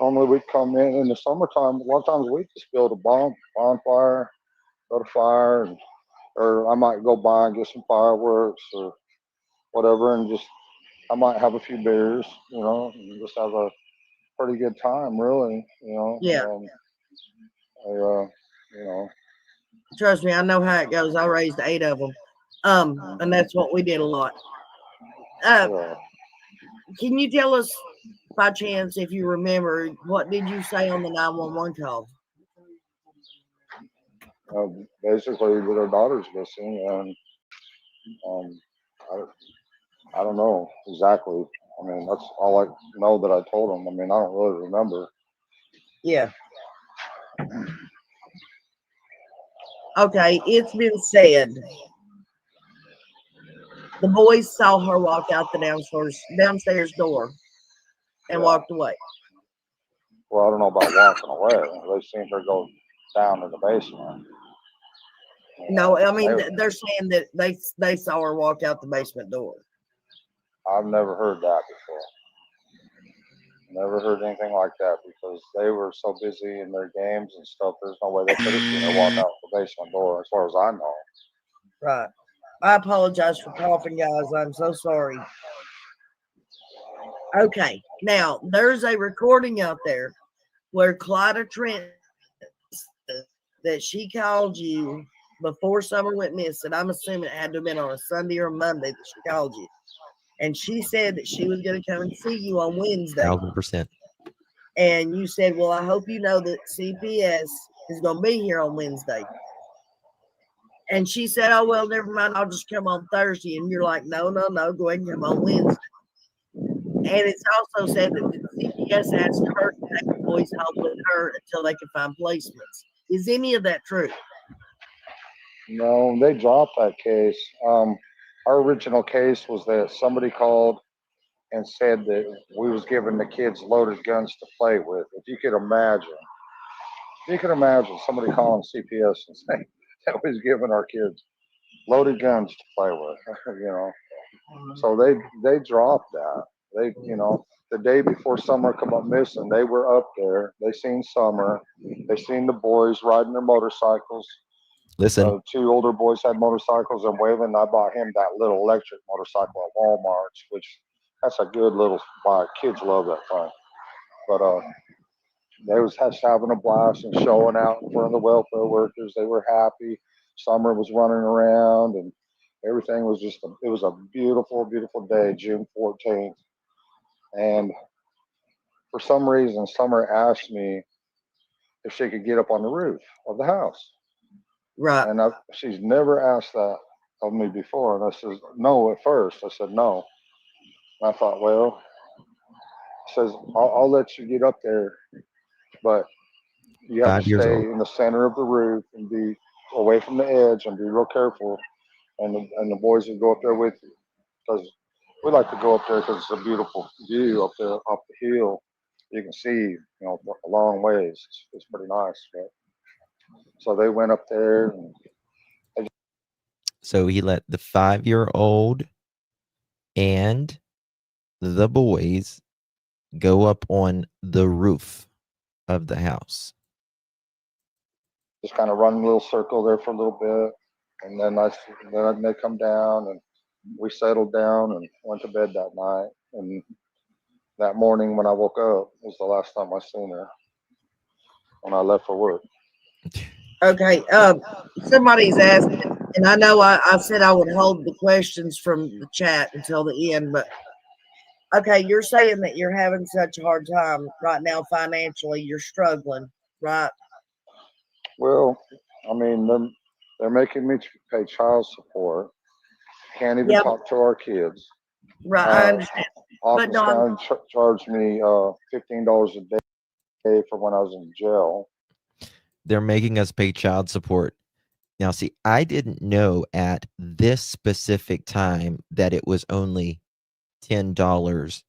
normally we'd come in the summertime. A lot of times we just build a bonfire, go to fire, or I might go by and get some fireworks or whatever, and just I might have a few beers, and just have a pretty good time, really. Yeah. Trust me, I know how it goes. I raised 8 of them, and that's what we did a lot. Can you tell us, by chance, if you remember, what did you say on the 911 call? Basically, that our daughter's missing, and I don't know exactly. I mean, that's all I know that I told them. I mean, I don't really remember. Yeah. Okay, it's been said the boys saw her walk out the downstairs door and Yeah. walked away. Well, I don't know about walking away. They seen her go down in the basement. No, I And mean they're saying that they saw her walk out the basement door. I've never heard that before. Never heard anything like that because they were so busy in their games and stuff. There's no way they could have seen her walk out the basement door, as far as I know. Right. I apologize for coughing, guys. I'm so sorry. Okay, now there's a recording out there where Clyda Trent that she called you before Summer went missing. I'm assuming it had to have been on a Sunday or a Monday that she called you. And she said that she was going to come and see you on Wednesday. 1,000%. And you said, well, I hope you know that CPS is going to be here on Wednesday. And she said, oh, well, never mind. I'll just come on Thursday. And you're like, no, go ahead and come on Wednesday. And it's also said that the CPS asked her to take the boys home with her until they could find placements. Is any of that true? No, they dropped that case. Our original case was that somebody called and said that we was giving the kids loaded guns to play with. If you could imagine somebody calling CPS and saying that we was giving our kids loaded guns to play with, you know. So they dropped that. They, you know, the day before Summer come up missing, they were up there. They seen Summer. They seen the boys riding their motorcycles. Listen, Two older boys had motorcycles, and Waylon, I bought him that little electric motorcycle at Walmart, which that's a good little bike. Kids love that thing. But they was just having a blast and showing out in front of the welfare workers. They were happy. Summer was running around, and everything was just it was a beautiful, beautiful day, June 14th. And for some reason, Summer asked me if she could get up on the roof of the house. Right. And she's never asked that of me before. And I said, no, at first. I said, no. And I thought, well, says, I'll let you get up there, but you have to 5 years stay old. in the center of the roof and be away from the edge and be real careful. And the boys would go up there with you because we like to go up there because it's a beautiful view up there, up the hill. You can see, you know, a long ways. It's pretty nice. But, so they went up there and So he let the 5-year-old and the boys go up on the roof of the house. just kind of run a little circle there for a little bit. And then they come down and we settled down and went to bed that night. And that morning when I woke up was the last time I seen her when I left for work. Okay. Somebody's asking, and I know I said I would hold the questions from the chat until the end, but okay, you're saying that you're having such a hard time right now financially. You're struggling, right? Well, I mean, they're making me pay child support. Can't even Yeah. talk to our kids. Right. I understand. Hawkins Don- County charged me $15 a day for when I was in jail. They're making us pay child support. Now, see, I didn't know at this specific time that it was only $10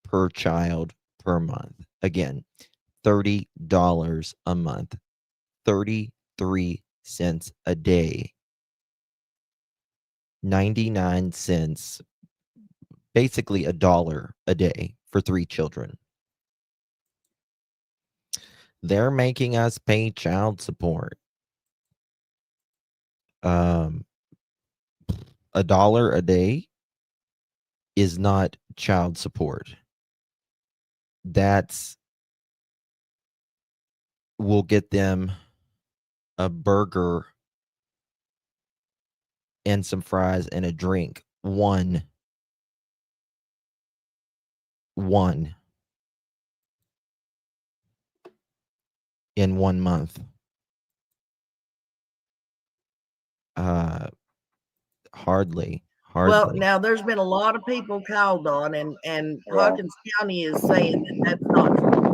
per child per month. Again, $30 a month, 33 cents a day, 99 cents, basically $1 a day for 3 children. They're making us pay child support. $1 a day is not child support. We'll get them a burger and some fries and a drink. One in 1 month. Hardly. Well, now there's been a lot of people called on, and Hawkins County is saying that that's not true.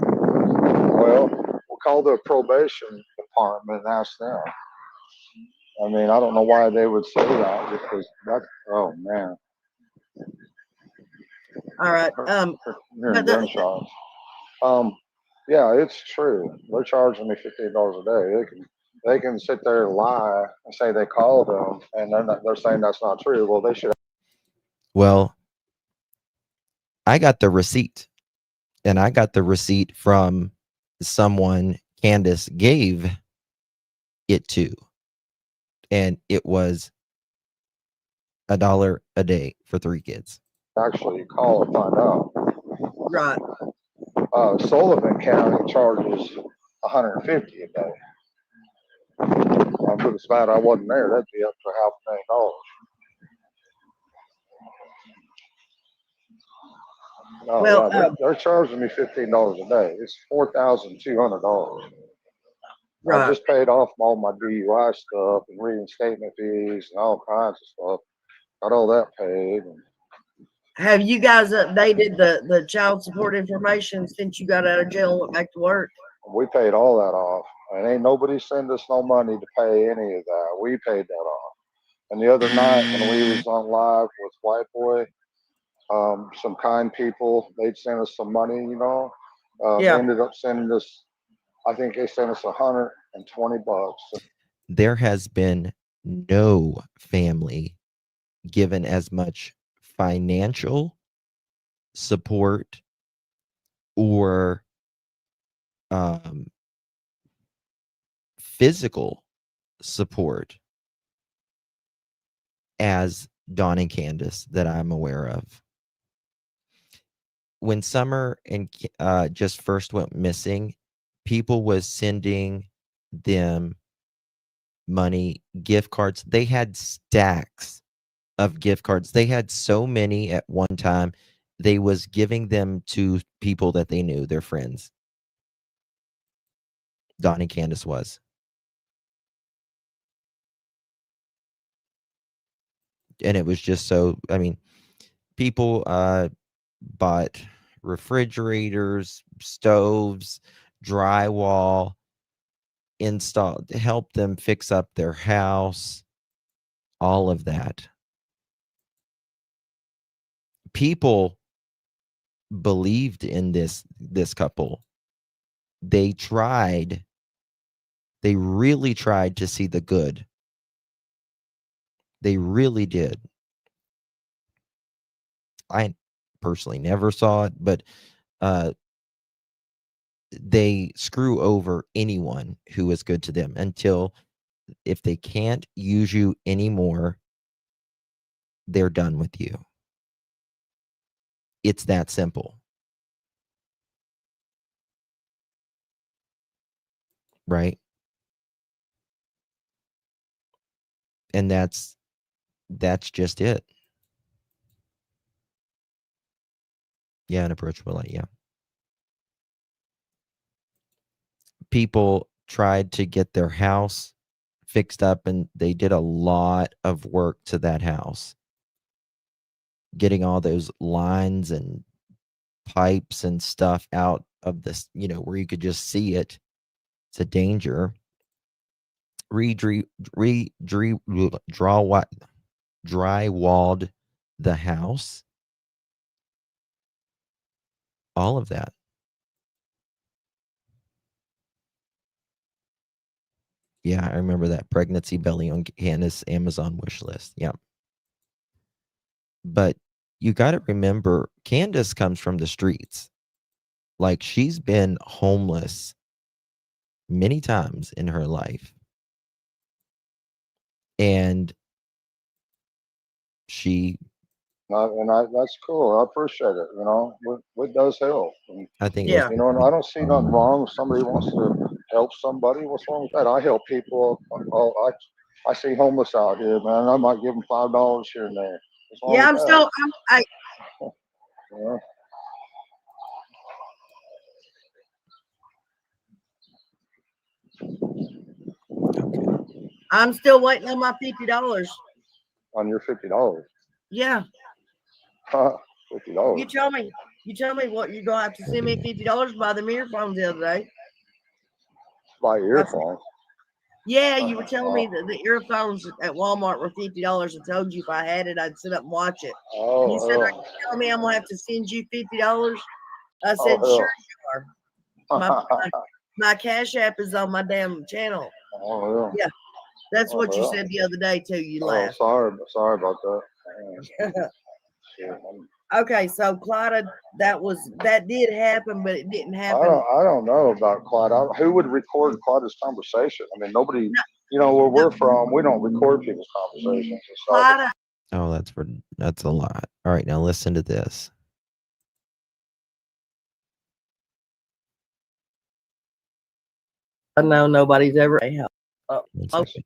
Well, we'll call the probation department and ask them. I mean, I don't know why they would say that because that's, oh man, All right. hearing gunshots. Yeah, it's true. They're charging me $15 a day. They can sit there and lie and say they called them, and they're saying that's not true. Well, they should. Well, I got the receipt, and I got the receipt from someone Candace gave it to, and it was $1 a day for 3 kids. Actually call and find out. Right. Sullivan County charges $150 a day. I'm pretty glad I wasn't there. That'd be up to $500,000. Oh, Well, yeah, they're charging me $15 a day. It's $4,200. I right. just paid off all my DUI stuff and reinstatement fees and all kinds of stuff. Got all that paid. Have you guys updated the child support information since you got out of jail and went back to work? We paid all that off. And ain't nobody send us no money to pay any of that. We paid that off. And the other night when we was on live with White Boy, some kind people, they'd send us some money, you know. Yeah. Ended up sending us, I think they sent us $120. There has been no family given as much financial support or physical support as Dawn and Candace that I'm aware of. When Summer and just first went missing, people was sending them money, gift cards. They had stacks of gift cards. They had so many at one time. They was giving them to people that they knew, their friends. Dawn and Candace was. And it was just so, I mean, people bought refrigerators, stoves, drywall, installed, helped them fix up their house, all of that. People believed in this couple. They really tried to see the good. They really did. I personally never saw it, but they screw over anyone who is good to them until if they can't use you anymore, they're done with you. It's that simple. Right? And that's just it. Yeah, an approachable light, yeah. People tried to get their house fixed up, and they did a lot of work to that house. Getting all those lines and pipes and stuff out of this, you know, where you could just see it. It's a danger. Drywalled the house. All of that. Yeah, I remember that pregnancy belly on Candace Amazon wish list. Yeah. But you got to remember, Candace comes from the streets. Like, she's been homeless many times in her life. And she... that's cool. I appreciate it. You know, what does help? And, I think, yeah, you know, and I don't see nothing wrong if somebody wants to help somebody. What's wrong with that? I help people. I see homeless out here, man. I might give them $5 here and there. Yeah, I'm still. Yeah. I'm still waiting on my $50. On your $50. Yeah. $50. You tell me what you're gonna have to send me $50 to buy them earphones the other day. Buy earphones. Yeah, you were telling me that the earphones at Walmart were $50. I told you if I had it, I'd sit up and watch it. You said, "Are you telling me I'm gonna have to send you $50?" I said, "Sure oh, you are. My hell. my Cash App is on my damn channel." Oh, yeah. Yeah, that's Oh, what you hell. said the other day too. You Oh, laughed. sorry about that. Shit, Okay, so Claudia, that did happen, but it didn't happen. I don't know about Clyde. Who would record Clyde's conversation? I mean, nobody. No, You know where no, we're from, we don't record people's conversations and stuff. Claudia. Oh, that's a lot. All right, now listen to this. I know nobody's ever One second.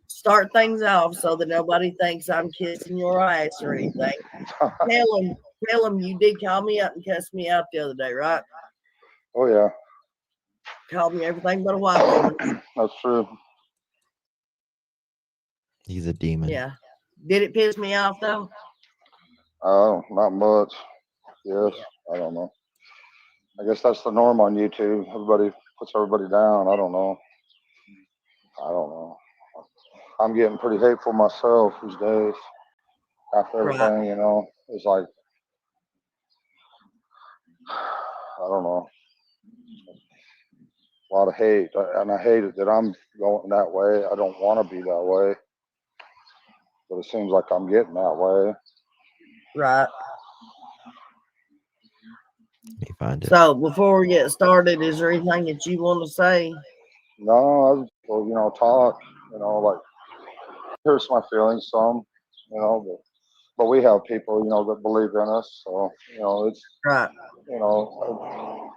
start things off so that nobody thinks I'm kissing your ass or anything. Tell them you did call me up and cuss me out the other day, right? Oh yeah, Called me everything but a white woman. that's true. He's a demon. Yeah. Did it piss me off though? Oh, not much. Yes, I don't know. I guess that's the norm on YouTube. Everybody puts everybody down. I don't know. I don't know. I'm getting pretty hateful myself these days. After Right. everything, it's like I don't know, a lot of hate, and I hate it that I'm going that way. I don't want to be that way, but it seems like I'm getting that way. Right. Let me find it. So before we get started, is there anything that you want to say? No, I just, talk, like here's my feelings, some, but we have people, that believe in us, so it's, Right. you know,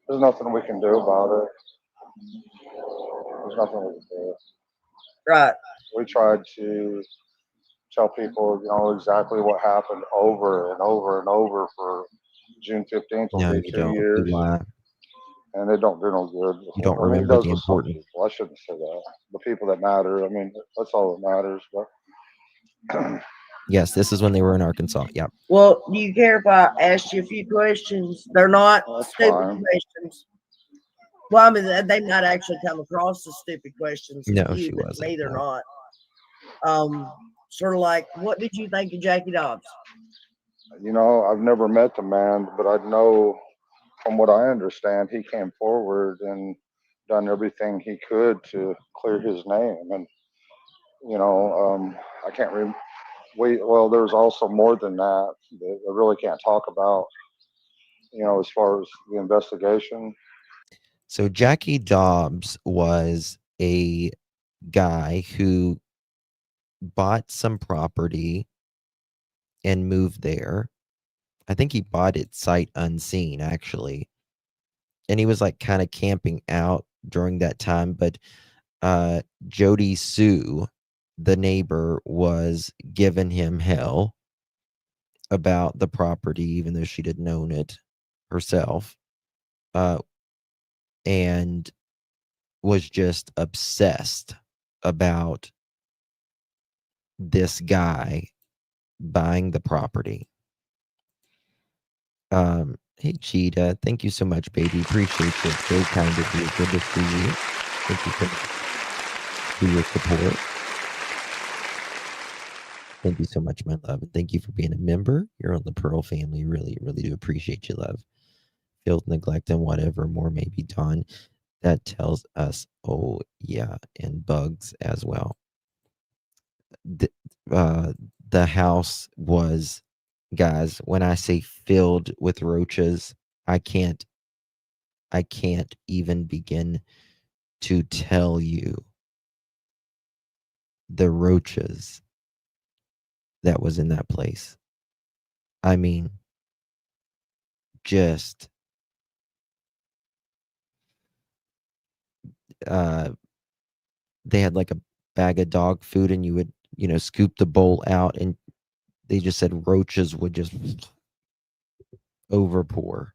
there's nothing we can do about it. There's nothing we can do. Right. We tried to tell people, exactly what happened over and over and over for June 15th will No, be you 2 don't. You years, lie. and it don't do no good. You don't I mean, it remember does the with some important. people. I shouldn't say that. The people that matter. I mean, that's all that matters. But Yes, this is when they were in Arkansas. Yep. Well, do you care if I ask you a few questions? They're not that's stupid fine. questions. Well, I mean, they might actually come across as stupid questions to No, you, she but to wasn't. me, they're No. not. Sort of like, what did you think of Jackie Dobbs? I've never met the man, but I know from what I understand, he came forward and done everything he could to clear his name. And I can't remember. Well, there's also more than that that I really can't talk about. As far as the investigation. So Jackie Dobbs was a guy who bought some property and moved there. I think he bought it sight unseen, actually. And he was like kind of camping out during that time. But Jody Sue, the neighbor, was giving him hell about the property, even though she didn't own it herself. And was just obsessed about this guy buying the property. Hey Cheetah, thank you so much, baby. Appreciate you. It's very kind of you. Good to see you. Thank you for your support. Thank you so much, my love. And thank you for being a member. You're on the Pearl family. Really, really do appreciate you, love. Filth, neglect, and whatever more may be done. That tells us, oh yeah, and bugs as well. The house was, guys, when I say filled with roaches, I can't even begin to tell you the roaches that was in that place. I mean, just they had like a bag of dog food and you would, scoop the bowl out and they just said roaches would just overpour,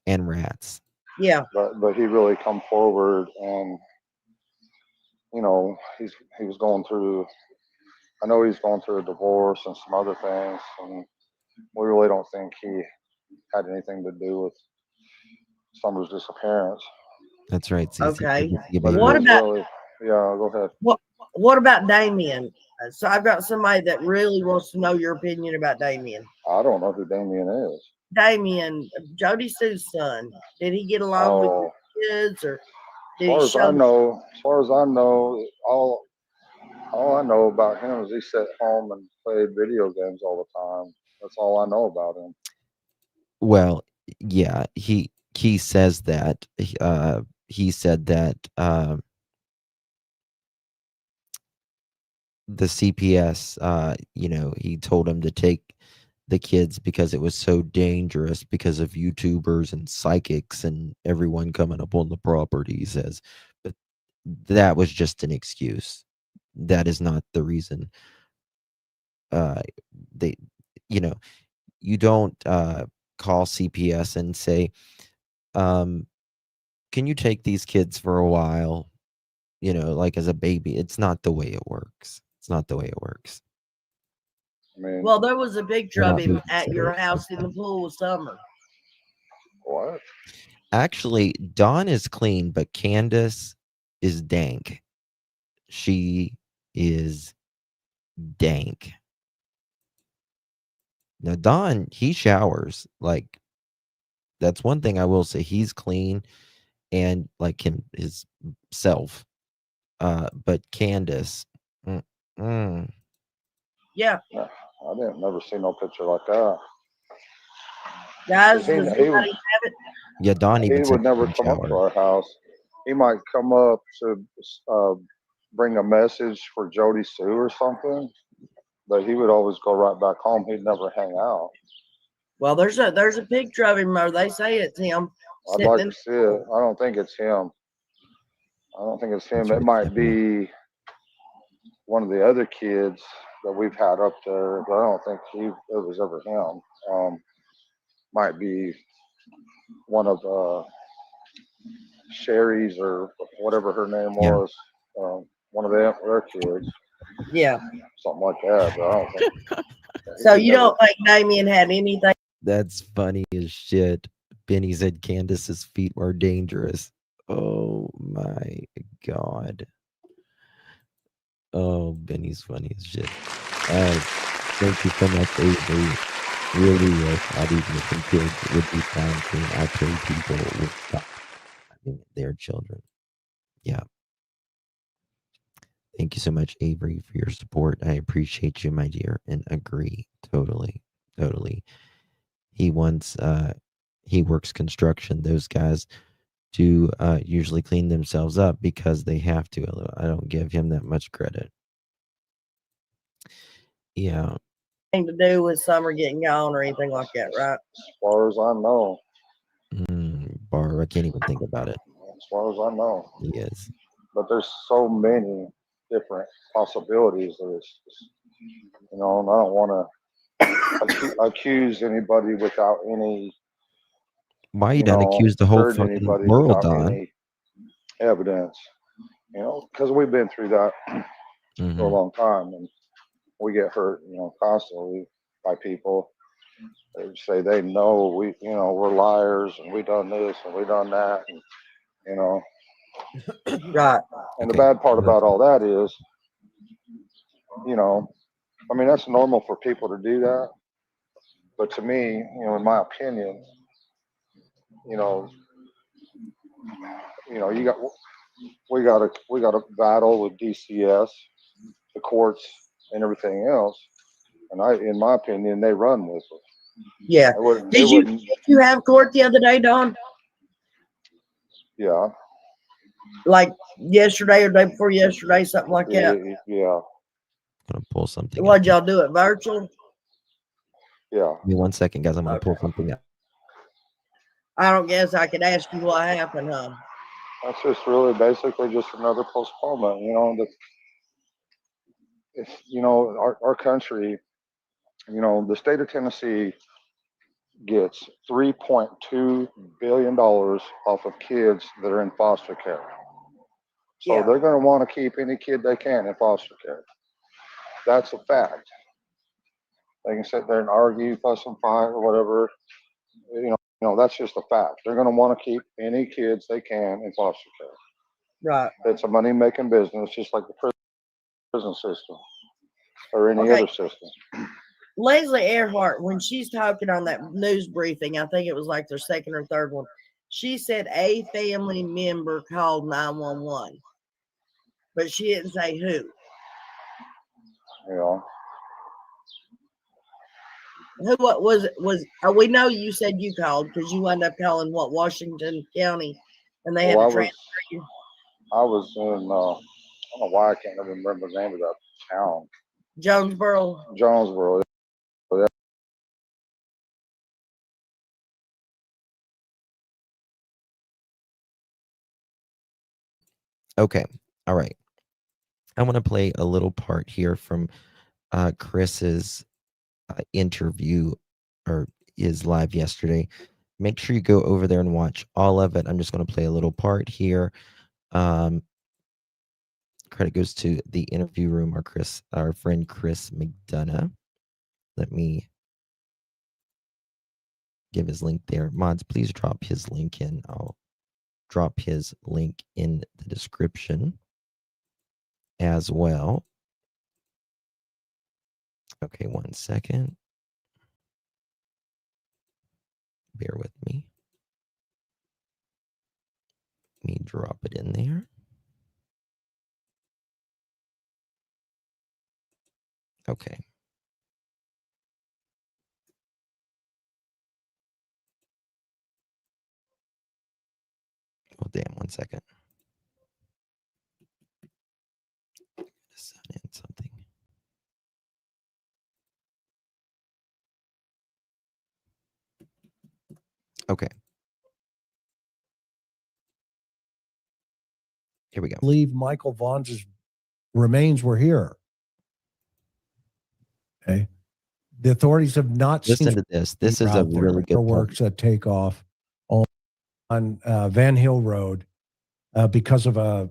and rats. Yeah. But he really come forward, and he was going through. I know he's going through a divorce and some other things, and we really don't think he had anything to do with Summer's disappearance. That's right, Cece. Okay. But What it is about really, yeah, go ahead. what about Damien? So I've got somebody that really wants to know your opinion about Damien. I don't know who Damien is. Damien, Jody Sue's son. Did he get along with Oh, your kids, or as did he far as show? I know, all I know about him is he sat home and played video games all the time. That's all I know about him. Well, yeah, he says that. He said that the CPS, he told him to take the kids because it was so dangerous because of YouTubers and psychics and everyone coming up on the property, he says. But that was just an excuse. That is not the reason. They, you know, you don't call CPS and say, can you take these kids for a while? Like as a baby. It's not the way it works. It's not the way it works. I mean, Well, there was a picture They're of not him at your babysitters. house in the pool of summer. what? Actually, Dawn is clean, but Candace is dank. She is dank. Now, Don, he showers. Like, that's one thing I will say. He's clean and like his self. But Candace, mm. Yeah, No, I didn't never see no picture like that. guys, 'Cause he, does he would anybody have it? Yeah, Don he even said would he never didn't come up to shower. our house. He might come up to bring a message for Jody Sue or something, but he would always go right back home. He'd never hang out. Well, there's a picture of him, or they say it's him I'd sitting like in to the see it. pool. I don't think it's him. I don't think it's him. That's It right, might Stephanie. be one of the other kids that we've had up there, but I don't think it was ever him. Might be one of Sherry's or whatever her name Yeah, was. One of their kids, Yeah. something like that. But I don't think. So you don't think Damien had anything? that's funny as shit. Benny said Candace's feet were dangerous. Oh my God. Oh, Benny's funny as shit. Thank you so much, Avery. Really wish I'd even some kids would be found clean. Actually, people would stop having their children. Yeah. Thank you so much, Avery, for your support. I appreciate you, my dear, and agree totally. He wants he works construction. Those guys do usually clean themselves up because they have to. I don't give him that much credit. Yeah. To do with summer getting gone or anything like that, right? As far as I know. Barb, I can't even think about it. As far as I know. He is. But there's so many different possibilities. And I don't want to accuse anybody without any. Why you done accused the whole hurt fucking anybody world, without Don? any evidence. Because we've been through that for a long time, and we get hurt, constantly by people. They say they know we're liars and we done this and we done that, and Right. And the bad part about all that is, that's normal for people to do that. But to me, in my opinion, you know, you got we got a battle with DCS, the courts, and everything else. And in my opinion, they run with it. Yeah. Did you have court the other day, Don? Yeah. Like yesterday or day before yesterday, something like that. Yeah. I'm gonna pull something. What'd y'all do it virtual? Yeah. Give me 1 second, guys. I'm gonna pull something up. I don't guess I could ask you what happened, huh? That's just really basically just another postponement. Our country, the state of Tennessee gets $3.2 billion off of kids that are in foster care. So they're going to want to keep any kid they can in foster care. That's a fact. They can sit there and argue, fuss and fight or whatever. that's just a fact. They're going to want to keep any kids they can in foster care. Right. It's a money-making business, just like the prison system or any other system. Leslie Earhart, when she's talking on that news briefing, I think it was like their second or third one, she said a family member called 911, but she didn't say who. What was we know you said you called because you wound up calling Washington County, and they had to transfer you. I was in, I don't know why I can't even remember the name of that town. Jonesboro. Okay. All right. I want to play a little part here from Chris's interview or is live yesterday. Make sure you go over there and watch all of it. I'm just going to play a little part here. Credit goes to the interview room, our friend Chris McDonough. Let me give his link there. Mods, please drop his link in. I'll drop his link in the description as well. Okay, 1 second. Bear with me. Let me drop it in there. Okay. Oh, damn, 1 second. Send in something. Okay. Here we go. I believe Michael Vaughn's remains were here. Okay. The authorities have not Listen seen to this. This is a really good fireworks that take off on Van Hill Road because of a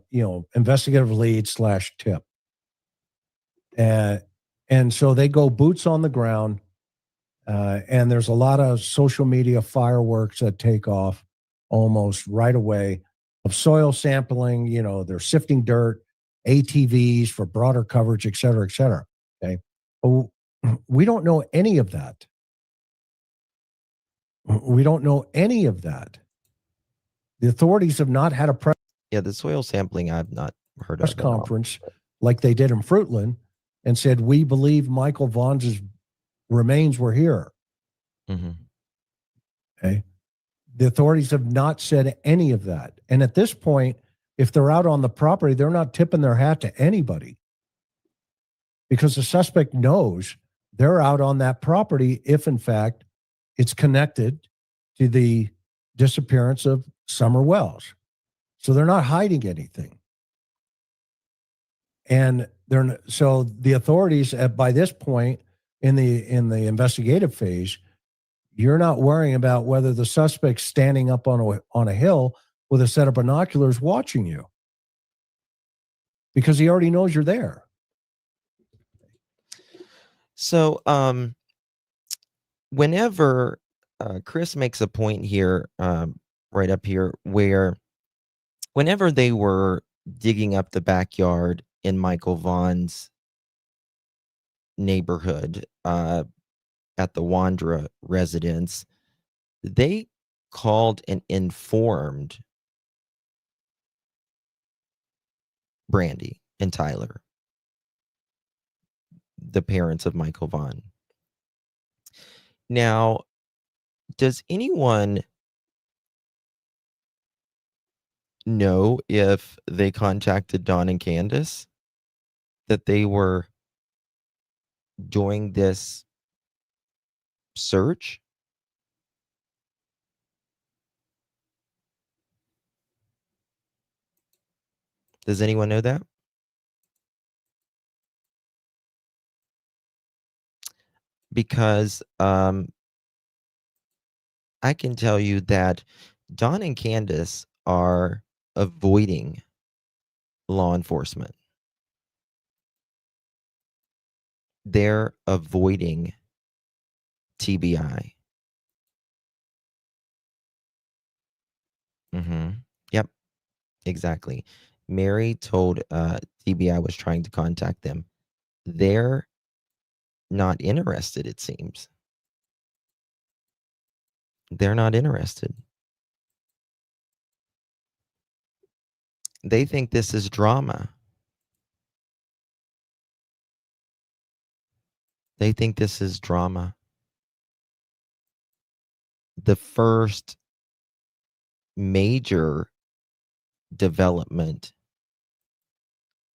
investigative lead / tip. And so they go boots on the ground, and there's a lot of social media fireworks that take off almost right away of soil sampling. They're sifting dirt, ATVs for broader coverage, et cetera, et cetera. Okay. We don't know any of that. We don't know any of that. The authorities have not had a press the soil sampling I've not heard of conference like they did in Fruitland and said, we believe Michael Vaughn's remains were here. Mm-hmm. Okay. The authorities have not said any of that. And at this point, if they're out on the property, they're not tipping their hat to anybody because the suspect knows they're out on that property if, in fact, it's connected to the disappearance of Summer Wells. So they're not hiding anything. And so the authorities by this point in the investigative phase, you're not worrying about whether the suspect's standing up on a hill with a set of binoculars watching you because he already knows you're there. So, whenever Chris makes a point here, right up here, where whenever they were digging up the backyard in Michael Vaughn's neighborhood at the Wandra residence, they called and informed Brandy and Tyler, the parents of Michael Vaughn. Now, does anyone know if they contacted Dawn and Candace that they were doing this search? Does anyone know that? Because I can tell you that Dawn and Candace are avoiding law enforcement. They're avoiding TBI. Mm-hmm. Yep, exactly. Mary told TBI was trying to contact them. They're not interested, it seems. They're not interested. They think this is drama. They think this is drama. The first major development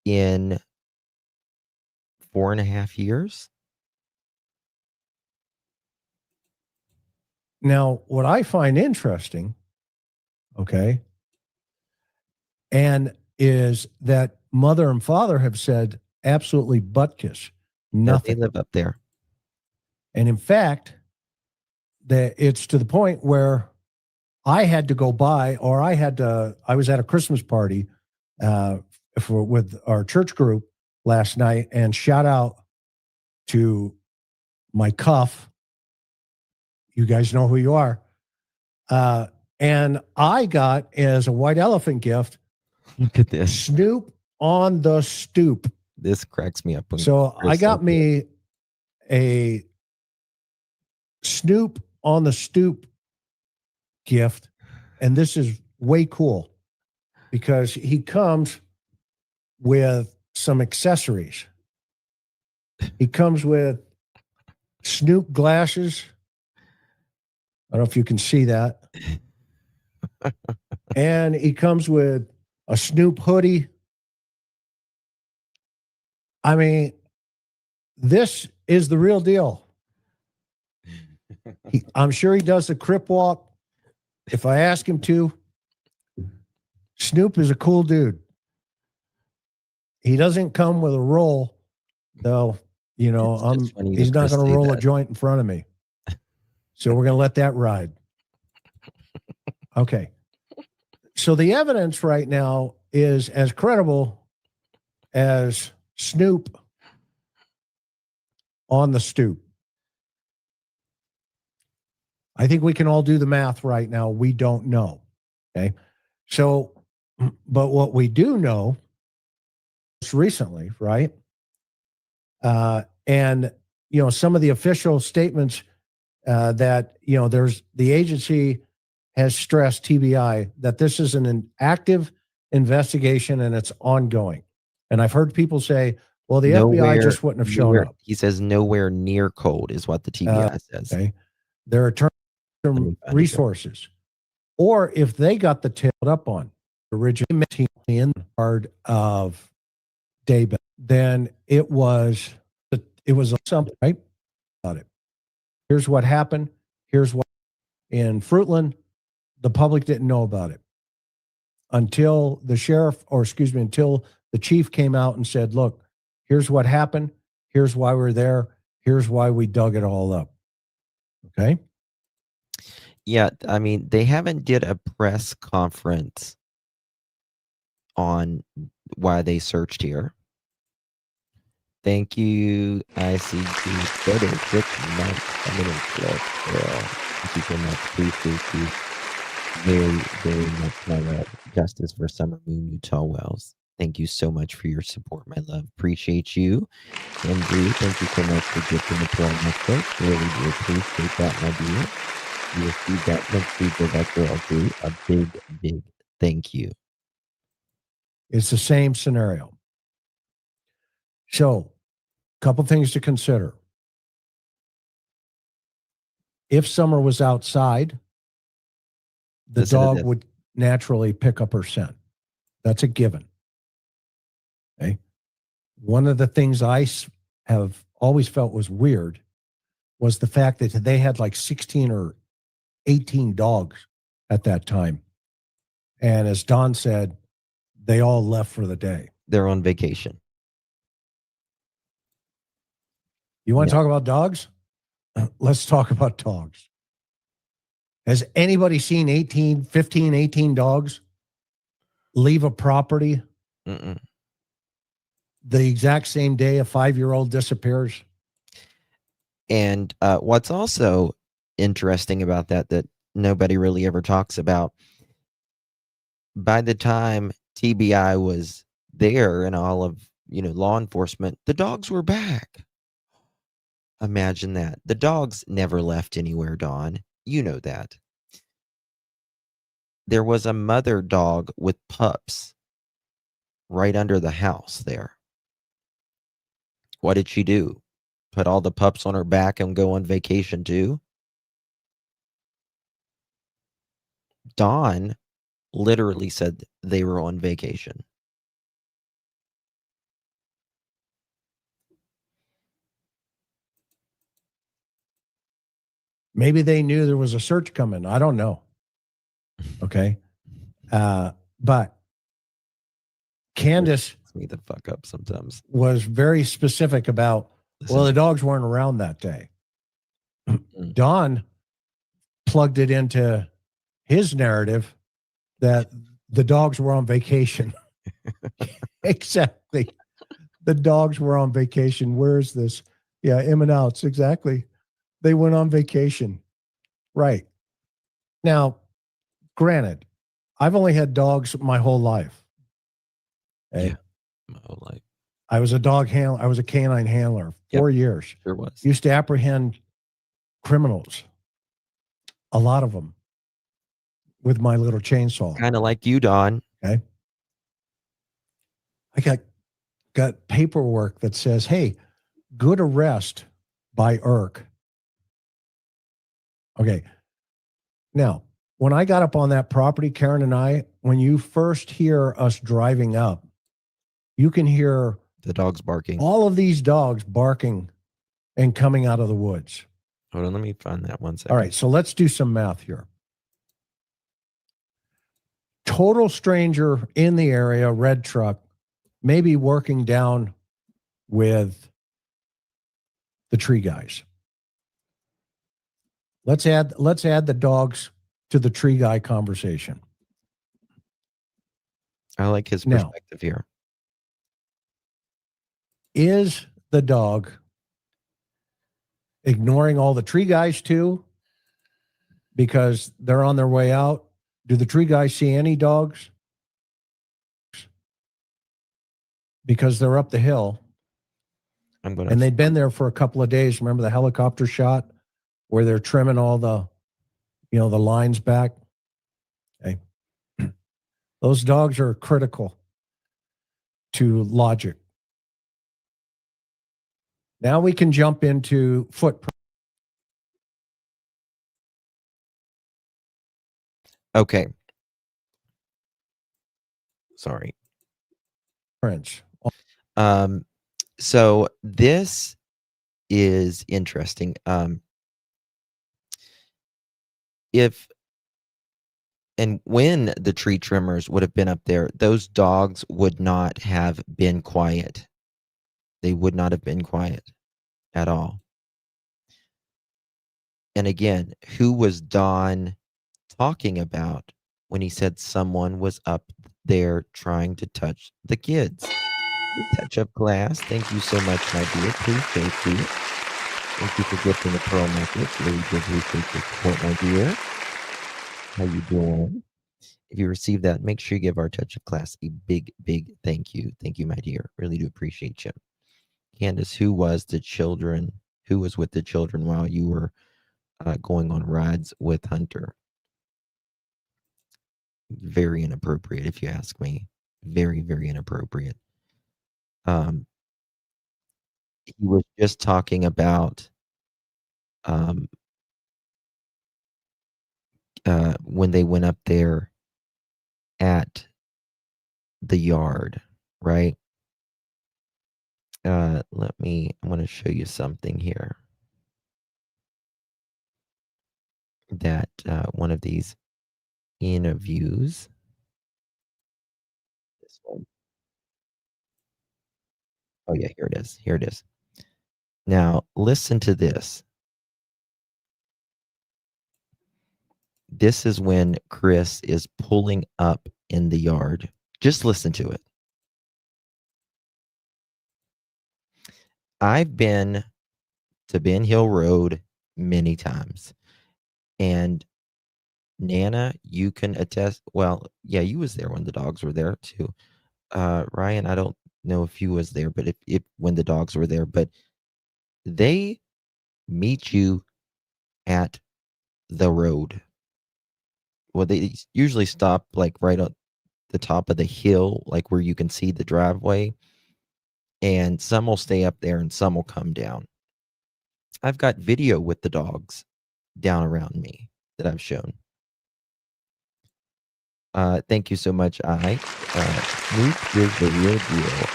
in 4.5 years. Now, what I find interesting, okay, and is that mother and father have said absolutely butt kiss, No, they nothing. live up there. And in fact, that it's to the point where I had to go by, or I was at a Christmas party with our church group last night, and shout out to my cuff. You guys know who you are. And I got as a white elephant gift, Look at this. Snoop on the Stoop. This cracks me up. So I got me a Snoop on the Stoop gift, and this is way cool because he comes with some accessories. He comes with Snoop glasses. I don't know if you can see that. And he comes with a Snoop hoodie. I mean, this is the real deal. I'm sure he does the crip walk if I ask him to. Snoop is a cool dude. He doesn't come with a roll, though. You know, he's not going to roll a joint in front of me. So we're going to let that ride. Okay. So the evidence right now is as credible as Snoop on the stoop. I think we can all do the math right now. We don't know. Okay. So, but what we do know recently, right? And, you know, some of the official statements that, you know, there's the agency has stressed TBI that this is an active investigation and it's ongoing. And I've heard people say, well, the FBI just wouldn't have shown up. He says nowhere near cold is what the TBI says. Okay. There are term resources. Or if they got the tailed up on originally in part of Daybell, then it was something, right? About it. Here's what happened. Here's what in Fruitland, the public didn't know about it until the sheriff, or excuse me, until the chief came out and said, look, here's what happened. Here's why we're there. Here's why we dug it all up. Okay. Yeah. I mean, they haven't did a press conference on why they searched here. Thank you, ICG. Photo 6 months coming in club. Thank you so much. Appreciate you very, very much, my love. Justice for Summer Moon Utah Wells. Thank you so much for your support, my love. Appreciate you. And Bree, thank you so much for gifting the poor network. Really do appreciate that, my dear. You will see that next week with that girl, Bree. A big, big thank you. It's the same scenario. So, a couple things to consider. If Summer was outside, the dog would naturally pick up her scent. That's a given. Okay. One of the things I have always felt was weird was the fact that they had like 16 or 18 dogs at that time. And as Don said, they all left for the day. They're on vacation. You want to talk about dogs? Let's talk about dogs. Has anybody seen 15, 18 dogs leave a property the exact same day a 5-year-old disappears? And what's also interesting about that nobody really ever talks about by the time TBI was there and all of, law enforcement, the dogs were back. Imagine that. The dogs never left anywhere, Dawn. You know that. There was a mother dog with pups right under the house there. What did she do? Put all the pups on her back and go on vacation too? Dawn literally said they were on vacation. Maybe they knew there was a search coming. I don't know. Okay. But Candace Me the fuck up sometimes. was very specific about, well, the dogs weren't around that day. Don plugged it into his narrative that the dogs were on vacation. Exactly. The dogs were on vacation. Where is this? Yeah, in and outs. Exactly. They went on vacation. Right. Now, granted, I've only had dogs my whole life. Okay? Yeah, my whole life. I was a dog handler. I was a canine handler 4 years. Sure was. Used to apprehend criminals, a lot of them, with my little chainsaw. Kind of like you, Dawn. Okay. I got paperwork that says, hey, good arrest by IRC. Okay. Now, when I got up on that property, Karen and I, when you first hear us driving up, you can hear the dogs barking. All of these dogs barking and coming out of the woods. Hold on, let me find that 1 second. All right, so let's do some math here. Total stranger in the area, red truck, maybe working down with the tree guys. Let's add the dogs to the tree guy conversation. I like his perspective here. Is the dog ignoring all the tree guys too because they're on their way out? Do the tree guys see any dogs? Because they're up the hill. And they'd been there for a couple of days. Remember the helicopter shot where they're trimming all the, the lines back? Okay. Those dogs are critical to logic. Now we can jump into footprint. Okay. Sorry. Prints. So this is interesting. If and when the tree trimmers would have been up there, those dogs would not have been quiet. They would not have been quiet at all. And again, who was Don talking about when he said someone was up there trying to touch the kids? Touch up class. Thank you so much, my dear. Appreciate you. Thank you for gifting the pearl necklace. Really do appreciate your support, my dear. How you doing? If you receive that, make sure you give our touch of class a big, big thank you. Thank you, my dear. Really do appreciate you. Candace, who was with the children while you were going on rides with Hunter? Very inappropriate, if you ask me. Very, very inappropriate. He was just talking about when they went up there at the yard, right? I want to show you something here. That one of these interviews. This one. Oh yeah, here it is. Here it is. Now listen to this. This is when Chris is pulling up in the yard. Just listen to it. I've been to Ben Hill Road many times. And Nana, you can attest. Well, yeah, you was there when the dogs were there too. Ryan, I don't know if you was there, but if when the dogs were there, but they meet you at the road. Well, they usually stop like right at the top of the hill, like where you can see the driveway, and some will stay up there and some will come down. I've got video with the dogs down around me that I've shown. Thank you so much, I. Snoop is the real deal.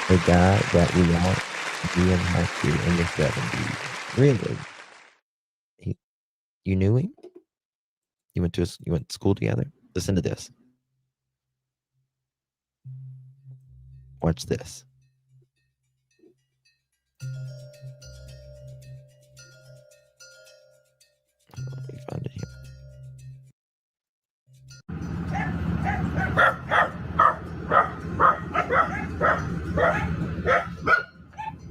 The guy that we want me and Matthew in the 70s. Really? You knew him? You went to school together? Listen to this. Watch this. Let me find it here.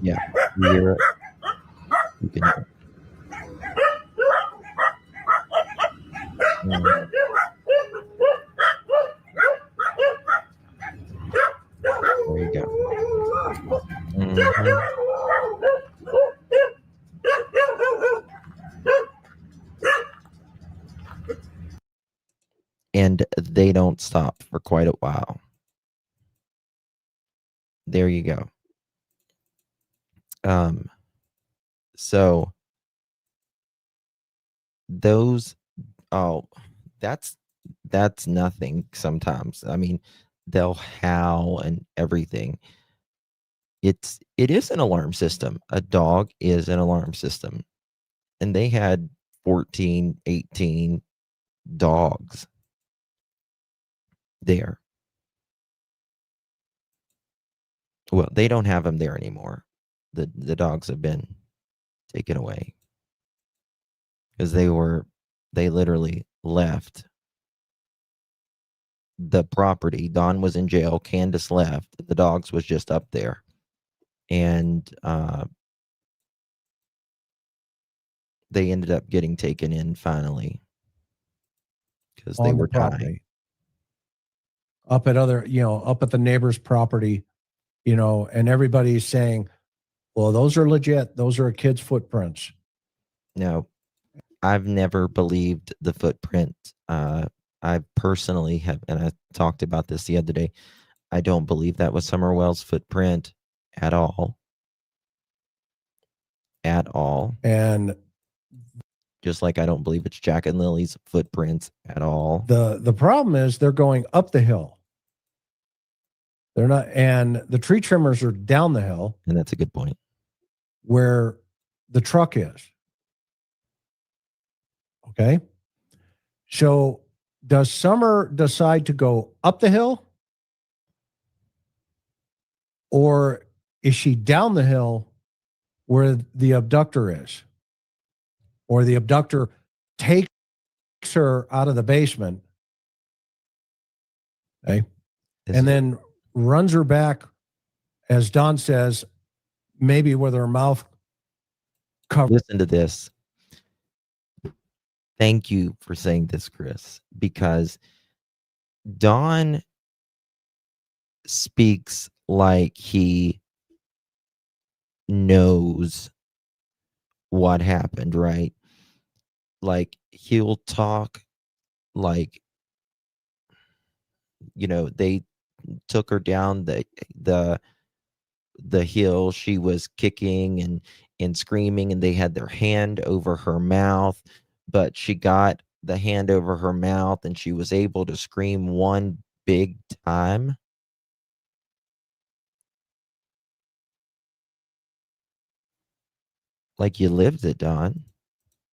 Yeah, you can hear it. There you go. And they don't stop for quite a while. There you go. So those, that's nothing sometimes. I mean, they'll howl and everything. It is an alarm system. A dog is an alarm system. And they had 14, 18 dogs there. Well, they don't have them there anymore. The dogs have been taken away because they literally left the property. Don was in jail. Candace left. The dogs was just up there. And they ended up getting taken in finally because they were dying. Up at up at the neighbor's property, and everybody's saying, well, those are legit. Those are a kid's footprints. No, I've never believed the footprint. I personally have, and I talked about this the other day. I don't believe that was Summerwell's footprint at all. At all. And just like I don't believe it's Jack and Lily's footprints at all. The problem is they're going up the hill. They're not, and the tree trimmers are down the hill. And that's a good point. Where the truck is. Okay. So does Summer decide to go up the hill? Or is she down the hill where the abductor is? Or the abductor takes her out of the basement, okay, and then runs her back, as Don says, maybe with her mouth covered. Listen to this. Thank you for saying this, Chris, because Don speaks like he knows what happened, right? Like he'll talk like, they took her down the hill. She was kicking and screaming, and they had their hand over her mouth, but she got the hand over her mouth and she was able to scream one big time. Like you lived it, Don.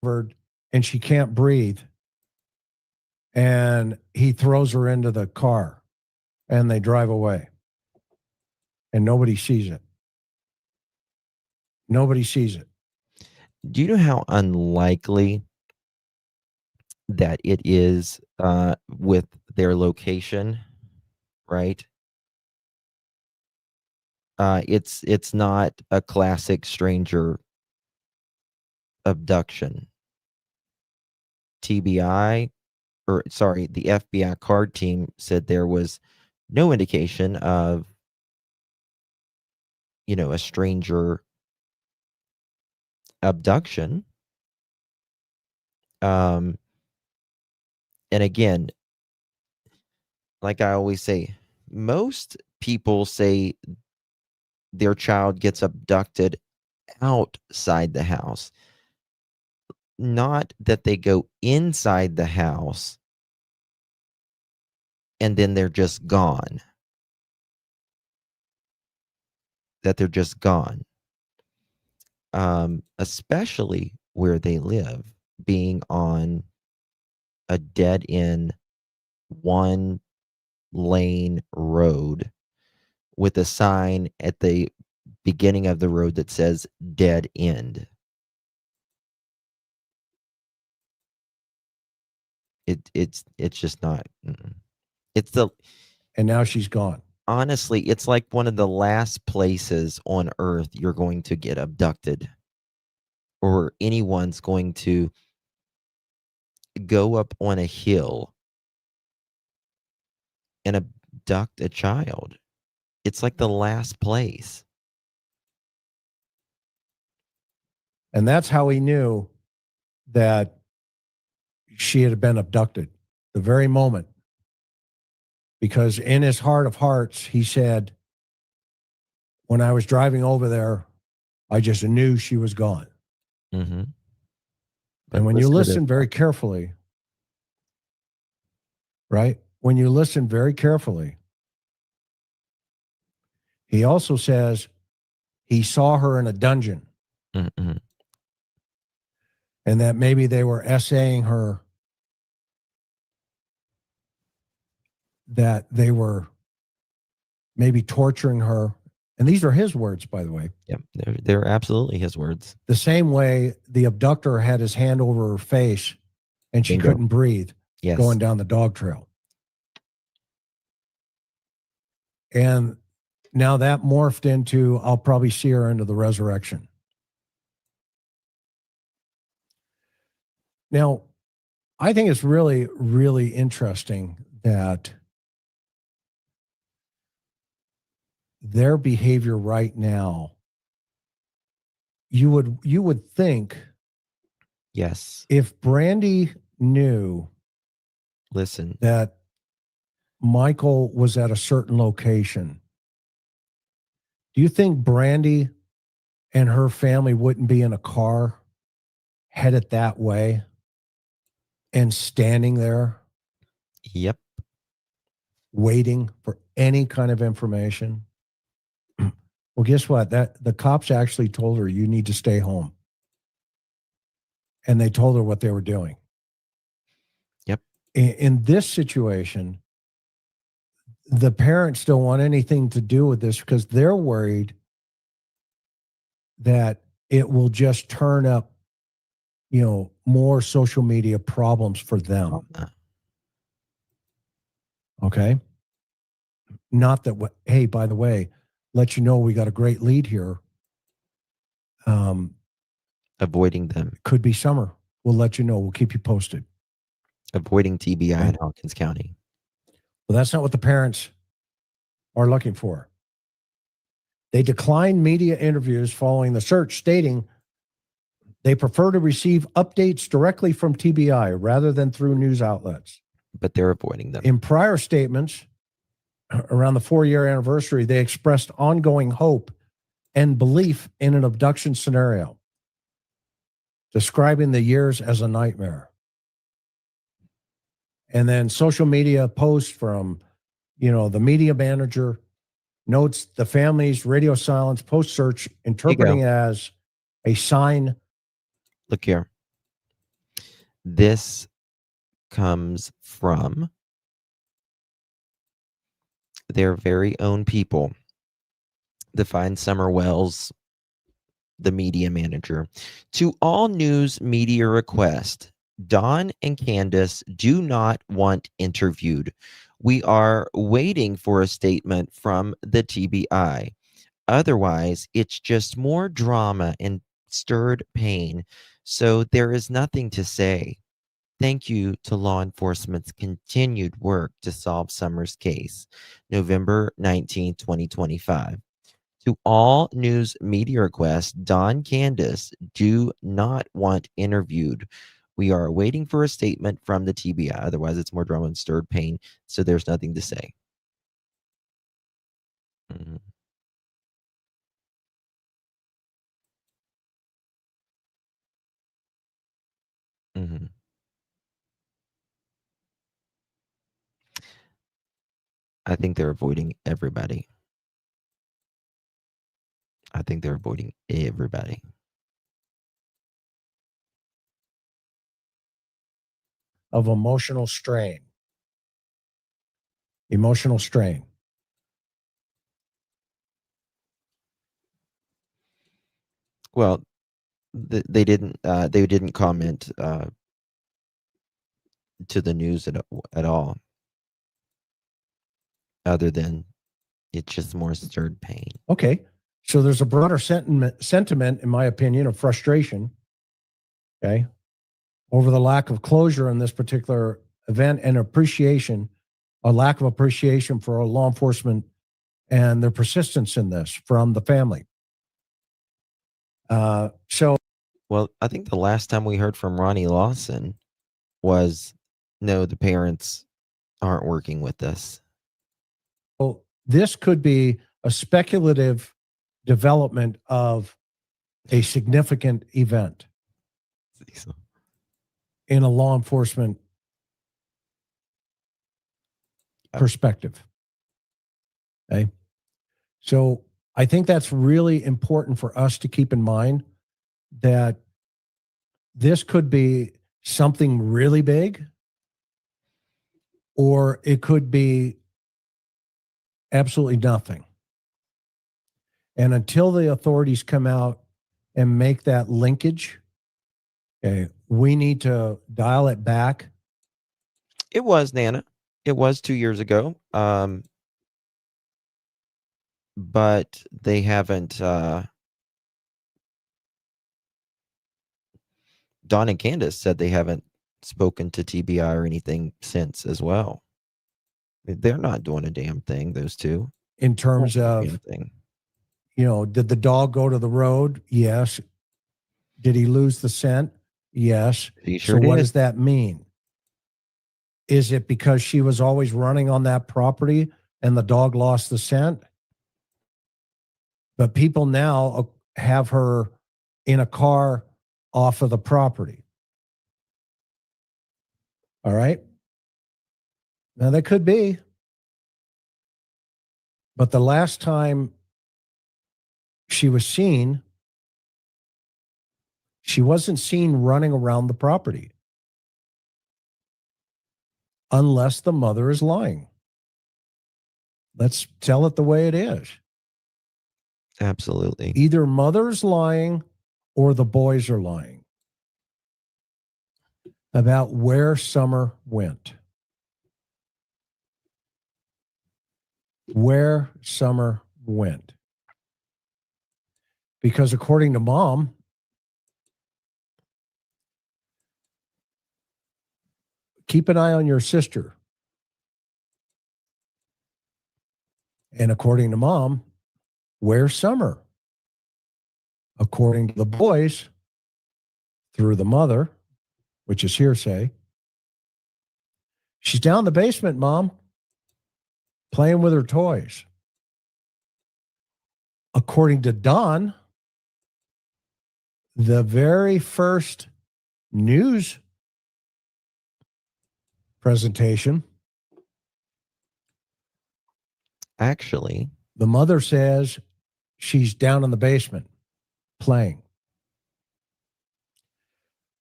And she can't breathe. And he throws her into the car and they drive away. And nobody sees it. Nobody sees it. Do you know how unlikely that it is with their location, right? It's not a classic stranger abduction. TBI, or sorry, the FBI card team said there was no indication of, a stranger abduction. And again, like I always say, most people say their child gets abducted outside the house, not that they go inside the house and then they're just gone. That they're just gone. Especially where they live, being on a dead end, one lane road with a sign at the beginning of the road that says dead end. It's just not. It's the And now she's gone. honestly, it's like one of the last places on earth you're going to get abducted, or anyone's going to go up on a hill and abduct a child. It's like the last place. And that's how he knew that she had been abducted, the very moment. Because in his heart of hearts, he said, when I was driving over there, I just knew she was gone. Mm-hmm. And when you listen very carefully, right? When you listen very carefully, he also says he saw her in a dungeon. Mm-hmm. And that maybe they were essaying her, that they were maybe torturing her. And these are his words, by the way. Yep, they're absolutely his words. The same way the abductor had his hand over her face and she Bingo. couldn't breathe Yes. going down the dog trail. And now that morphed into, I'll probably see her into the resurrection. Now, I think it's really, really interesting that their behavior right now, you would think, Yes. if Brandy knew Listen. that Michael was at a certain location, do you think Brandy and her family wouldn't be in a car headed that way and standing there Yep. waiting for any kind of information? Well, guess what? That the cops actually told her, you need to stay home. And they told her what they were doing. Yep. In this situation, the parents don't want anything to do with this because they're worried that it will just turn up, more social media problems for them. Okay. Not that, hey, by the way, let you know we got a great lead here. Avoiding them. Could be Summer. We'll let you know. We'll keep you posted. Avoiding TBI in Hawkins County. Well, that's not what the parents are looking for. They declined media interviews following the search, stating they prefer to receive updates directly from TBI rather than through news outlets. But they're avoiding them. In prior statements around the 4-year anniversary, they expressed ongoing hope and belief in an abduction scenario, describing the years as a nightmare. And then social media posts from, the media manager notes the family's radio silence post-search, interpreting it as a sign. Look here. This comes from their very own people. Define Summer Wells, the media manager. To all news media requests, Dawn and Candace do not want interviewed. We are waiting for a statement from the TBI. Otherwise, it's just more drama and stirred pain. So there is nothing to say. thank you to law enforcement's continued work to solve Summer's case, November 19, 2025. To all news media requests, Don Candace do not want interviewed. We are waiting for a statement from the TBI. Otherwise, it's more drama and stirred pain. So there's nothing to say. Mhm. Mhm. I think they're avoiding everybody. I think they're avoiding everybody. Of emotional strain. Emotional strain. Well, they didn't comment to the news at all, other than it's just more stirred pain. Okay. So there's a broader sentiment, in my opinion, of frustration, okay, over the lack of closure in this particular event, and appreciation, a lack of appreciation for law enforcement and their persistence in this from the family. Well, I think the last time we heard from Ronnie Lawson was, no, the parents aren't working with us. Well, this could be a speculative development of a significant event in a law enforcement perspective. Okay. So I think that's really important for us to keep in mind, that this could be something really big, or it could be absolutely nothing. And until the authorities come out and make that linkage, okay, we need to dial it back. It was, Nana. It was 2 years ago. But they haven't, Don and Candace said they haven't spoken to TBI or anything since as well. They're not doing a damn thing, those two. In terms Not doing a of, damn thing. you know, did the dog go to the road? Yes. Did he lose the scent? Yes. He sure So what did. does that mean? Is it because she was always running on that property and the dog lost the scent? But people now have her in a car off of the property. All right. Now that could be. But the last time she was seen, she wasn't seen running around the property. Unless the mother is lying. Let's tell it the way it is. Absolutely. Either mother's lying or the boys are lying about where Summer went. Where Summer went. Because according to mom, keep an eye on your sister. And according to mom, where's Summer? According to the boys, through the mother, which is hearsay, she's down in the basement, mom, playing with her toys. According to Don, the very first news presentation, Actually, the mother says she's down in the basement playing.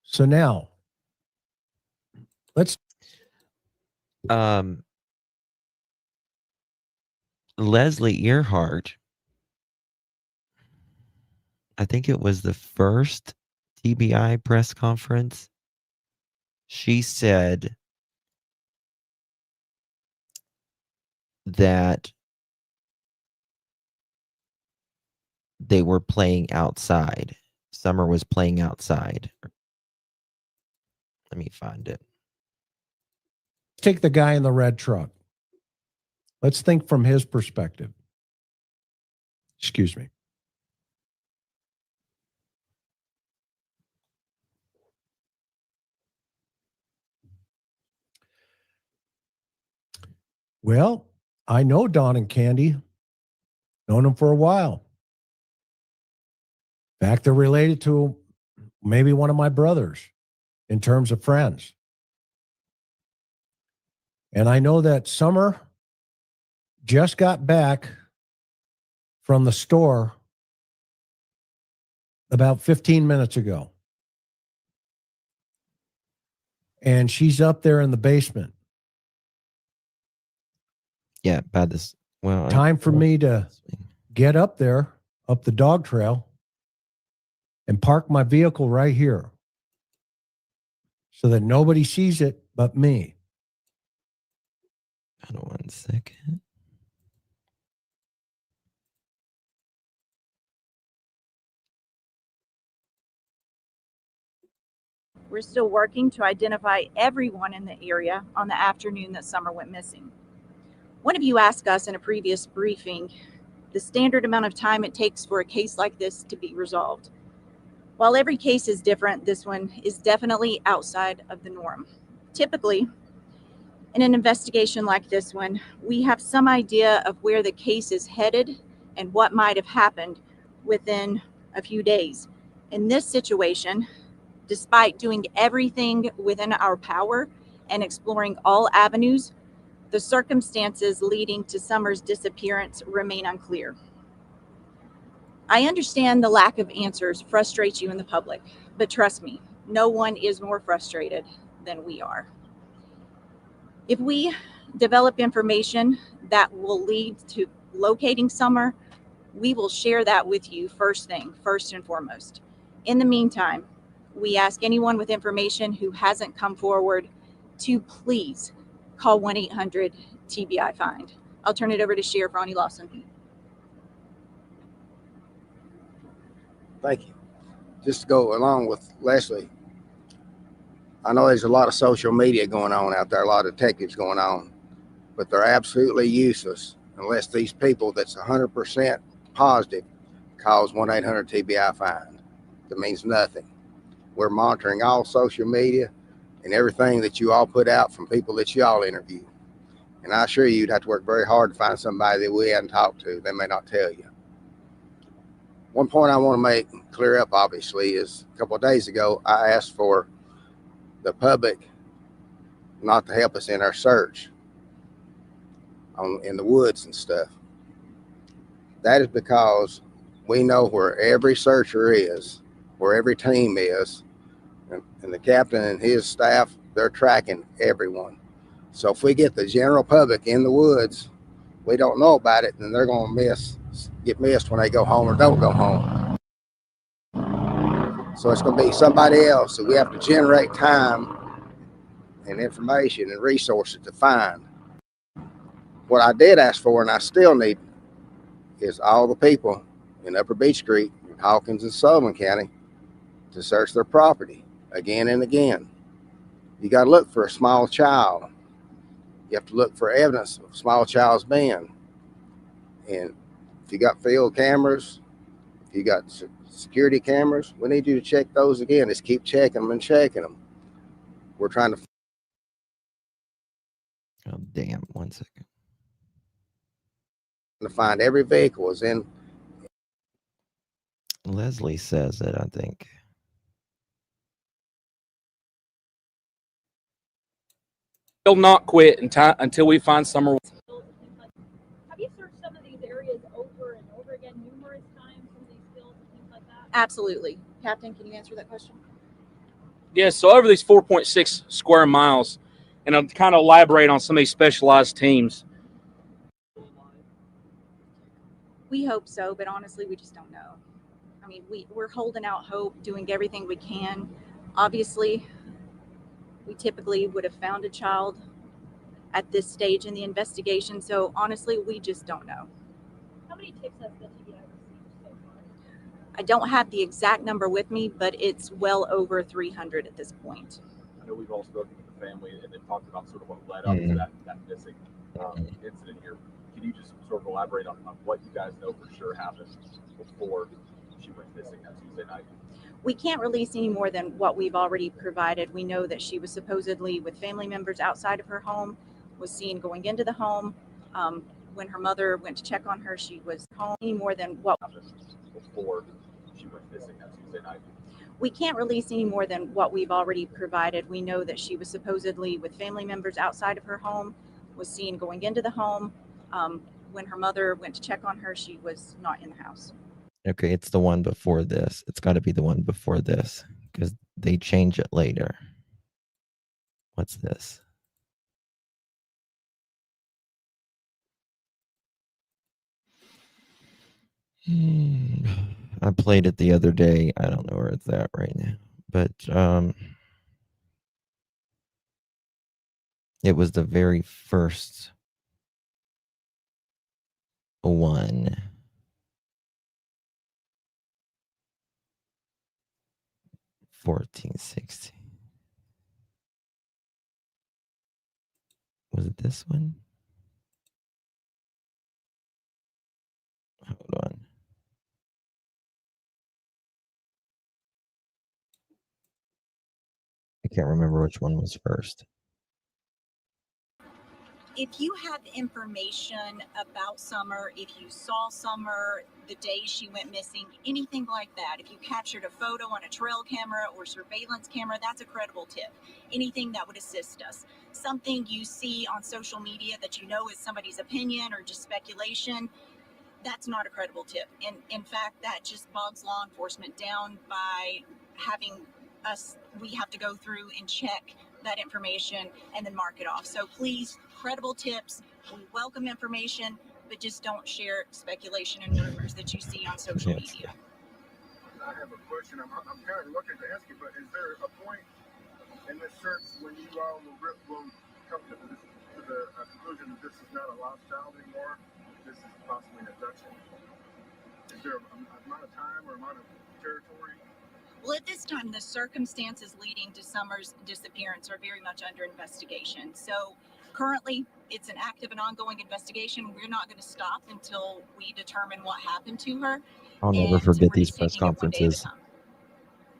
So now, let's. Leslie Earhart, I think it was the first TBI press conference, she said that they were playing outside. Summer was playing outside. Let me find it. take the guy in the red truck. Let's think from his perspective. Excuse me. Well, I know Don and Candy. Known them for a while. In fact, they're related to maybe one of my brothers in terms of friends. And I know that Summer just got back from the store about 15 minutes ago. And she's up there in the basement. Yeah, by this. Well, Time for me to get up there, up the dog trail, and park my vehicle right here so that nobody sees it but me. Hold on 1 second. We're still working to identify everyone in the area on the afternoon that Summer went missing. One of you asked us in a previous briefing the standard amount of time it takes for a case like this to be resolved. While every case is different, this one is definitely outside of the norm. Typically, in an investigation like this one, we have some idea of where the case is headed and what might have happened within a few days. In this situation, despite doing everything within our power and exploring all avenues, the circumstances leading to Summer's disappearance remain unclear. I understand the lack of answers frustrates you in the public, but trust me, no one is more frustrated than we are. If we develop information that will lead to locating Summer, we will share that with you first and foremost. In the meantime, we ask anyone with information who hasn't come forward to please call 1-800-TBI-FIND. I'll turn it over to Sheriff Ronnie Lawson. Thank you. Just to go along with Leslie, I know there's a lot of social media going on out there, a lot of detectives going on, but they're absolutely useless unless these people that's 100% positive calls 1-800-TBI-FIND. That means nothing. We're monitoring all social media and everything that you all put out from people that you all interview. And I assure you, you'd have to work very hard to find somebody that we hadn't talked to. They may not tell you. One point I want to make clear up, obviously, is a couple of days ago, I asked for the public not to help us in our search in the woods and stuff. That is because we know where every searcher is, where every team is, and the captain and his staff, they're tracking everyone. So if we get the general public in the woods, we don't know about it, then they're going to get missed when they go home or don't go home. So it's going to be somebody else that we have to generate time and information and resources to find. What I did ask for, and I still need, is all the people in Upper Beach Creek, Hawkins and Sullivan County to search their property again and again. You got to look for a small child. You have to look for evidence of a small child's being. And if you got field cameras, if you got security cameras, we need you to check those again. Just keep checking them and checking them. We're trying to. Oh, damn. 1 second. To find every vehicle is in. Leslie says it, I think. We'll not quit until we find Summer. Have you searched some of these areas over and over again numerous times, some of these fields and things like that? Absolutely. Captain, can you answer that question? Yes, so over these 4.6 square miles, and I'll kind of elaborate on some of these specialized teams. We hope so, but honestly, we just don't know. I mean, we're holding out hope, doing everything we can. Obviously, we typically would have found a child at this stage in the investigation. So honestly, we just don't know. How many tips has the TBI received so far? I don't have the exact number with me, but it's well over 300 at this point. I know we've all spoken to the family and then talked about sort of what led up to that missing incident here. Can you just sort of elaborate on what you guys know for sure happened before she went missing that Tuesday night? We can't release any more than what we've already provided. We know that she was supposedly with family members outside of her home, was seen going into the home. When her mother went to check on her, she was home. Any more than what happened before she went missing that Tuesday night? We can't release any more than what we've already provided. We know that she was supposedly with family members outside of her home, was seen going into the home. When her mother went to check on her, she was not in the house. Okay, it's the one before this. It's got to be the one before this because they change it later. What's this? I played it the other day. I don't know where it's at right now, but it was the very first one. 1416. Was it this one? Hold on. I can't remember which one was first. If you have information about Summer, if you saw Summer the day she went missing, anything like that, if you captured a photo on a trail camera or surveillance camera, that's a credible tip. Anything that would assist us. Something you see on social media that you know is somebody's opinion or just speculation, that's not a credible tip. And in fact, that just bogs law enforcement down by having us, we have to go through and check that information and then mark it off. So please, credible tips. We welcome information, but just don't share speculation and rumors that you see on social media. I have a question. I'm kind of looking to ask you, but is there a point in this search when you all will come to the conclusion that this is not a lost child anymore? This is possibly an abduction. Is there an amount of time or amount of territory? Well, at this time, the circumstances leading to Summer's disappearance are very much under investigation. So currently, it's an active and ongoing investigation. We're not going to stop until we determine what happened to her. I'll never forget these press conferences.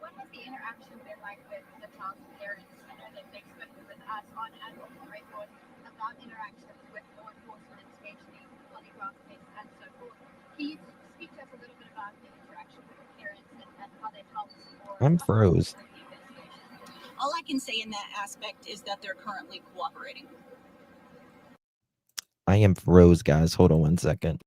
What has the interaction been like with the child's parents? I know that they've spoken with us on Adult record about interactions with law enforcement, especially polygraph tests and so forth. Can you speak to us a little bit about the interaction with the parents and how they help? I'm froze. All I can say in that aspect is that they're currently cooperating. I am froze, guys. Hold on one second.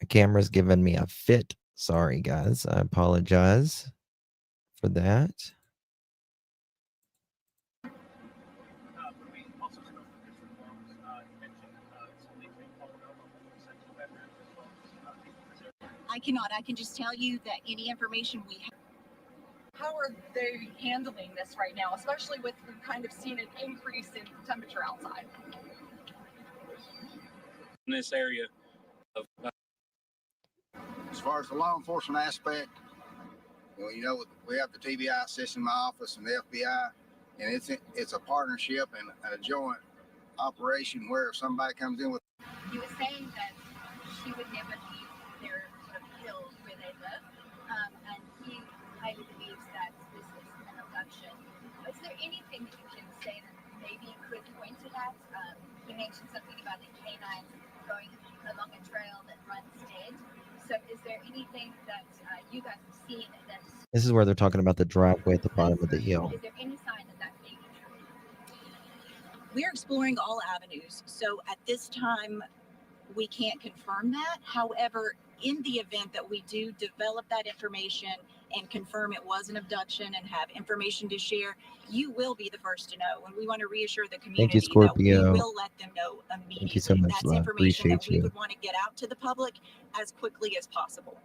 The camera's giving me a fit. Sorry, guys. I apologize for that. I cannot. I can just tell you that any information we have. How are they handling this right now, especially with we've kind of seen an increase in temperature outside? In this area of As far as the law enforcement aspect, you know, we have the TBI system in my office and the FBI, and it's a partnership and a joint operation where if somebody comes in with. He was saying that she would never leave their sort of hill where they live, and he highly believes that this is an abduction. Is there anything that you can say that maybe could point to that? He mentioned something about the canines going along a trail that runs dead. So is there anything that you guys have seen that? This is where they're talking about the driveway at the bottom of the hill. Is there any sign that that may be true? We're exploring all avenues. So at this time, we can't confirm that. However, in the event that we do develop that information and confirm it was an abduction and have information to share, you will be the first to know. And we want to reassure the community Thank you, Scorpio. that we will let them know immediately. Thank you so much, That's love. information that Appreciate we you. would want to get out to the public as quickly as possible.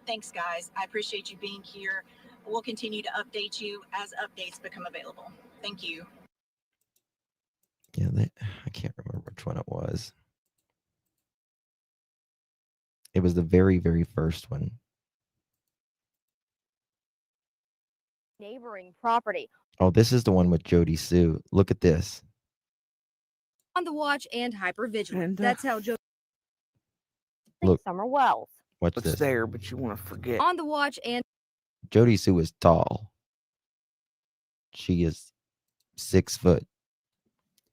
Thanks, guys. I appreciate you being here. We'll continue to update you as updates become available. Thank you. Yeah, I can't remember which one it was. It was the very, very first one. Neighboring property. Oh, this is the one with Jody Sue. Look at this. On the watch and hypervigilant. That's how Joe. Look. Summer Wells. Watch It's this. there, but you want to forget. On the watch and Jody Sue is tall. She is 6 foot.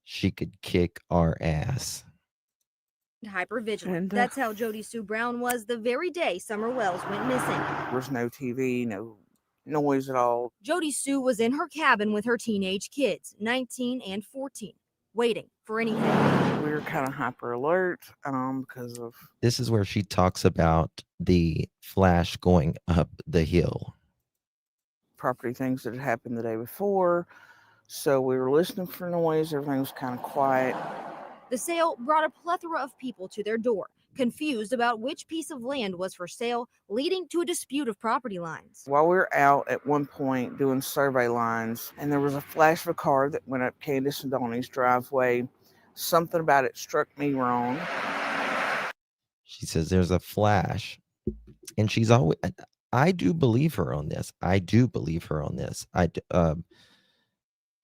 She could kick our ass. hypervigilant. That's how Jody Sue Brown was the very day Summer Wells went missing. There's no TV, no noise at all. Jody Sue was in her cabin with her teenage kids, 19 and 14, waiting for anything. We were kind of hyper alert because of. This is where she talks about the flash going up the hill. Property things that had happened the day before. So we were listening for noise. Everything was kind of quiet. The sale brought a plethora of people to their door, confused about which piece of land was for sale, leading to a dispute of property lines. While we were out at one point doing survey lines, and there was a flash of a car that went up Candace and Donnie's driveway. Something about it struck me wrong. She says there's a flash. And she's always, I do believe her on this.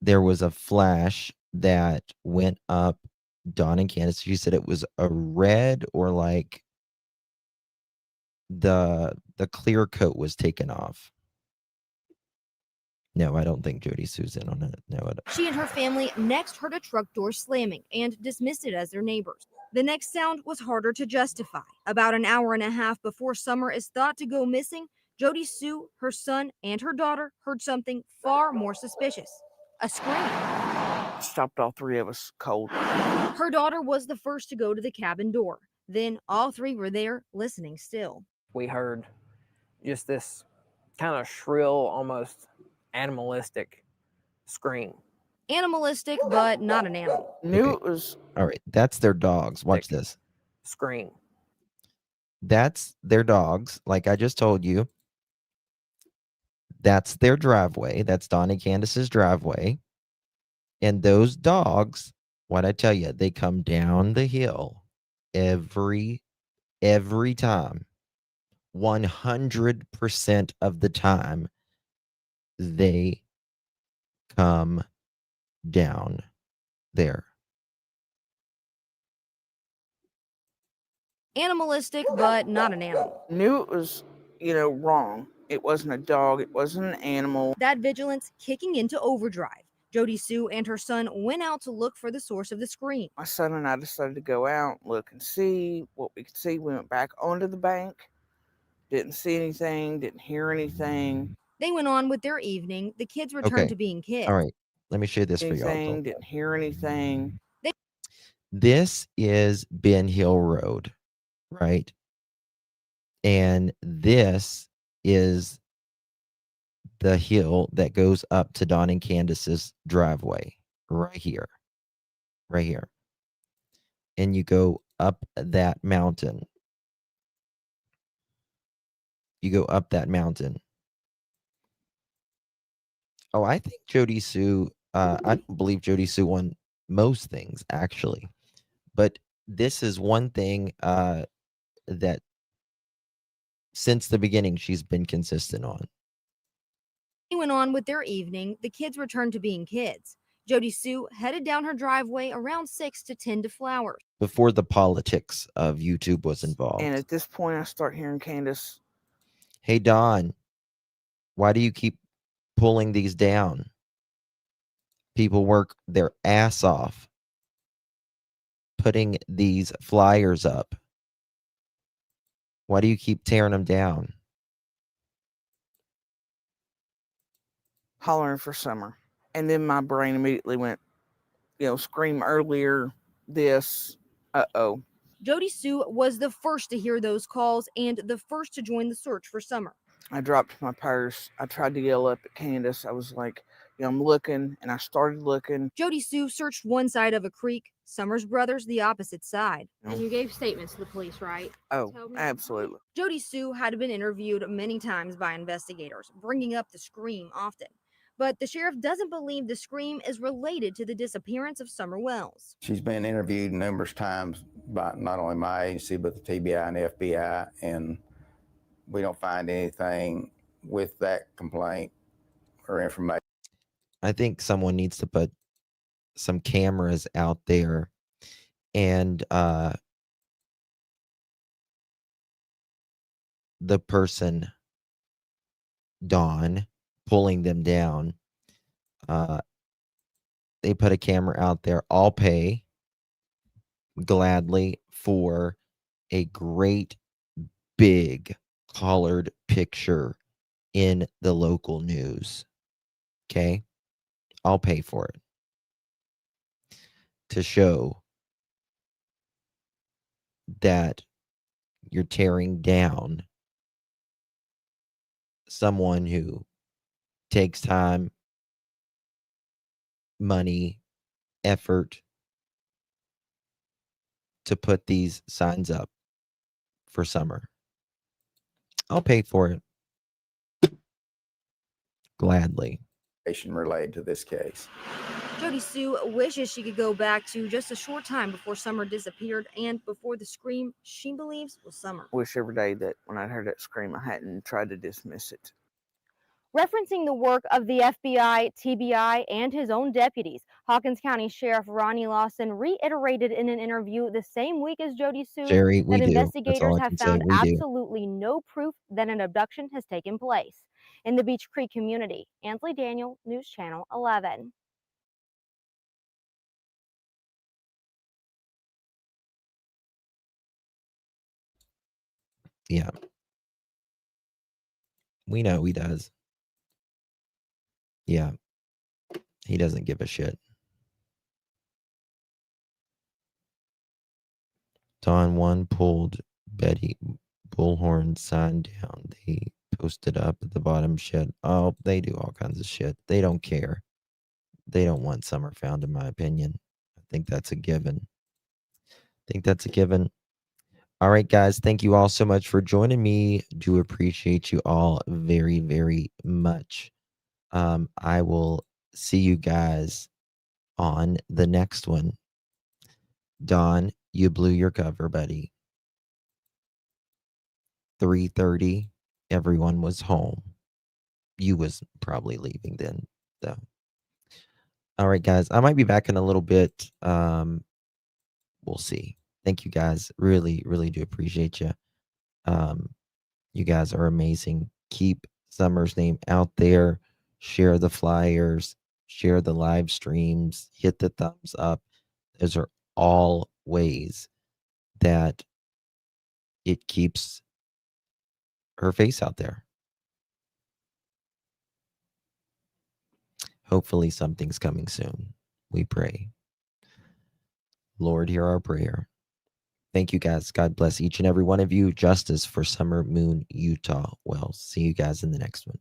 There was a flash that went up Dawn and Candace. She said it was a red, or like the clear coat was taken off. No, I don't think Jody Sue's in on it. No, I don't. She and her family next heard a truck door slamming and dismissed it as their neighbors. The next sound was harder to justify. About an hour and a half before Summer is thought to go missing, Jody Sue, her son, and her daughter heard something far more suspicious. A scream. Stopped all three of us cold. Her daughter was the first to go to the cabin door. Then all three were there, listening still. We heard just this kind of shrill, almost animalistic scream. Animalistic, but not an animal. Knew it was. All right, that's their dogs. Watch this. Scream. That's their dogs, like I just told you. That's their driveway. That's Donnie Candace's driveway. And those dogs, what I tell you, they come down the hill every time. 100% of the time, they come down there. Animalistic, but not an animal. Knew it was, wrong. It wasn't a dog. It wasn't an animal. That vigilance kicking into overdrive. Jody Sue and her son went out to look for the source of the scream. My son and I decided to go out, look and see what we could see. We went back onto the bank. Didn't see anything. Didn't hear anything. They went on with their evening. The kids returned to being kids. All right. Let me share this for y'all. Didn't hear anything. This is Ben Hill Road, right? And this is the hill that goes up to Dawn and Candace's driveway, right here. Right here. And you go up that mountain. You go up that mountain. Oh, I think Jody Sue, I don't believe Jody Sue won most things, actually. But this is one thing that since the beginning she's been consistent on. They went on with their evening. The kids returned to being kids. Jody Sue headed down her driveway around 6 to tend to flowers. Before the politics of YouTube was involved. And at this point, I start hearing Candace. Hey, Don, why do you keep pulling these down? People work their ass off putting these flyers up. Why do you keep tearing them down? Hollering for Summer. And then my brain immediately went, scream earlier, this, uh-oh. Jody Sue was the first to hear those calls and the first to join the search for Summer. I dropped my purse. I tried to yell up at Candace. I was like, I'm looking, and I started looking. Jody Sue searched one side of a creek, Summer's brothers the opposite side. And you gave statements to the police, right? Oh, absolutely. Jody Sue had been interviewed many times by investigators, bringing up the scream often. But the sheriff doesn't believe the scream is related to the disappearance of Summer Wells. She's been interviewed numerous times by not only my agency, but the TBI and FBI, and we don't find anything with that complaint or information. I think someone needs to put some cameras out there and the person, Dawn, pulling them down, they put a camera out there. I'll pay gladly for a great big collared picture in the local news. Okay? I'll pay for it to show that you're tearing down someone who takes time, money, effort to put these signs up for Summer. I'll pay for it gladly. Related to this case. Jody Sue wishes she could go back to just a short time before Summer disappeared and before the scream she believes was Summer. Wish every day that when I heard that scream, I hadn't tried to dismiss it. Referencing the work of the FBI, TBI, and his own deputies, Hawkins County Sheriff Ronnie Lawson reiterated in an interview the same week as Jody Sue Jerry, that investigators have found we absolutely no proof that an abduction has taken place in the Beach Creek community. Ansley Daniel, News Channel 11. Yeah. We know he does. Yeah. He doesn't give a shit. Don 1 pulled Betty Bullhorn sign down. They posted up at the bottom shit. Oh, they do all kinds of shit. They don't care. They don't want Summer found, in my opinion. I think that's a given. All right, guys. Thank you all so much for joining me. Do appreciate you all very, very much. I will see you guys on the next one. Don, you blew your cover, buddy. 3:30, everyone was home. You was probably leaving then, though. All right, guys. I might be back in a little bit. We'll see. Thank you, guys. Really, really do appreciate you. You guys are amazing. Keep Summer's name out there. Share the flyers. Share the live streams. Hit the thumbs up. Those are all ways that it keeps her face out there. Hopefully something's coming soon. We pray. Lord, hear our prayer. Thank you, guys. God bless each and every one of you. Justice for Summer Moon Utah Wells. See you guys in the next one.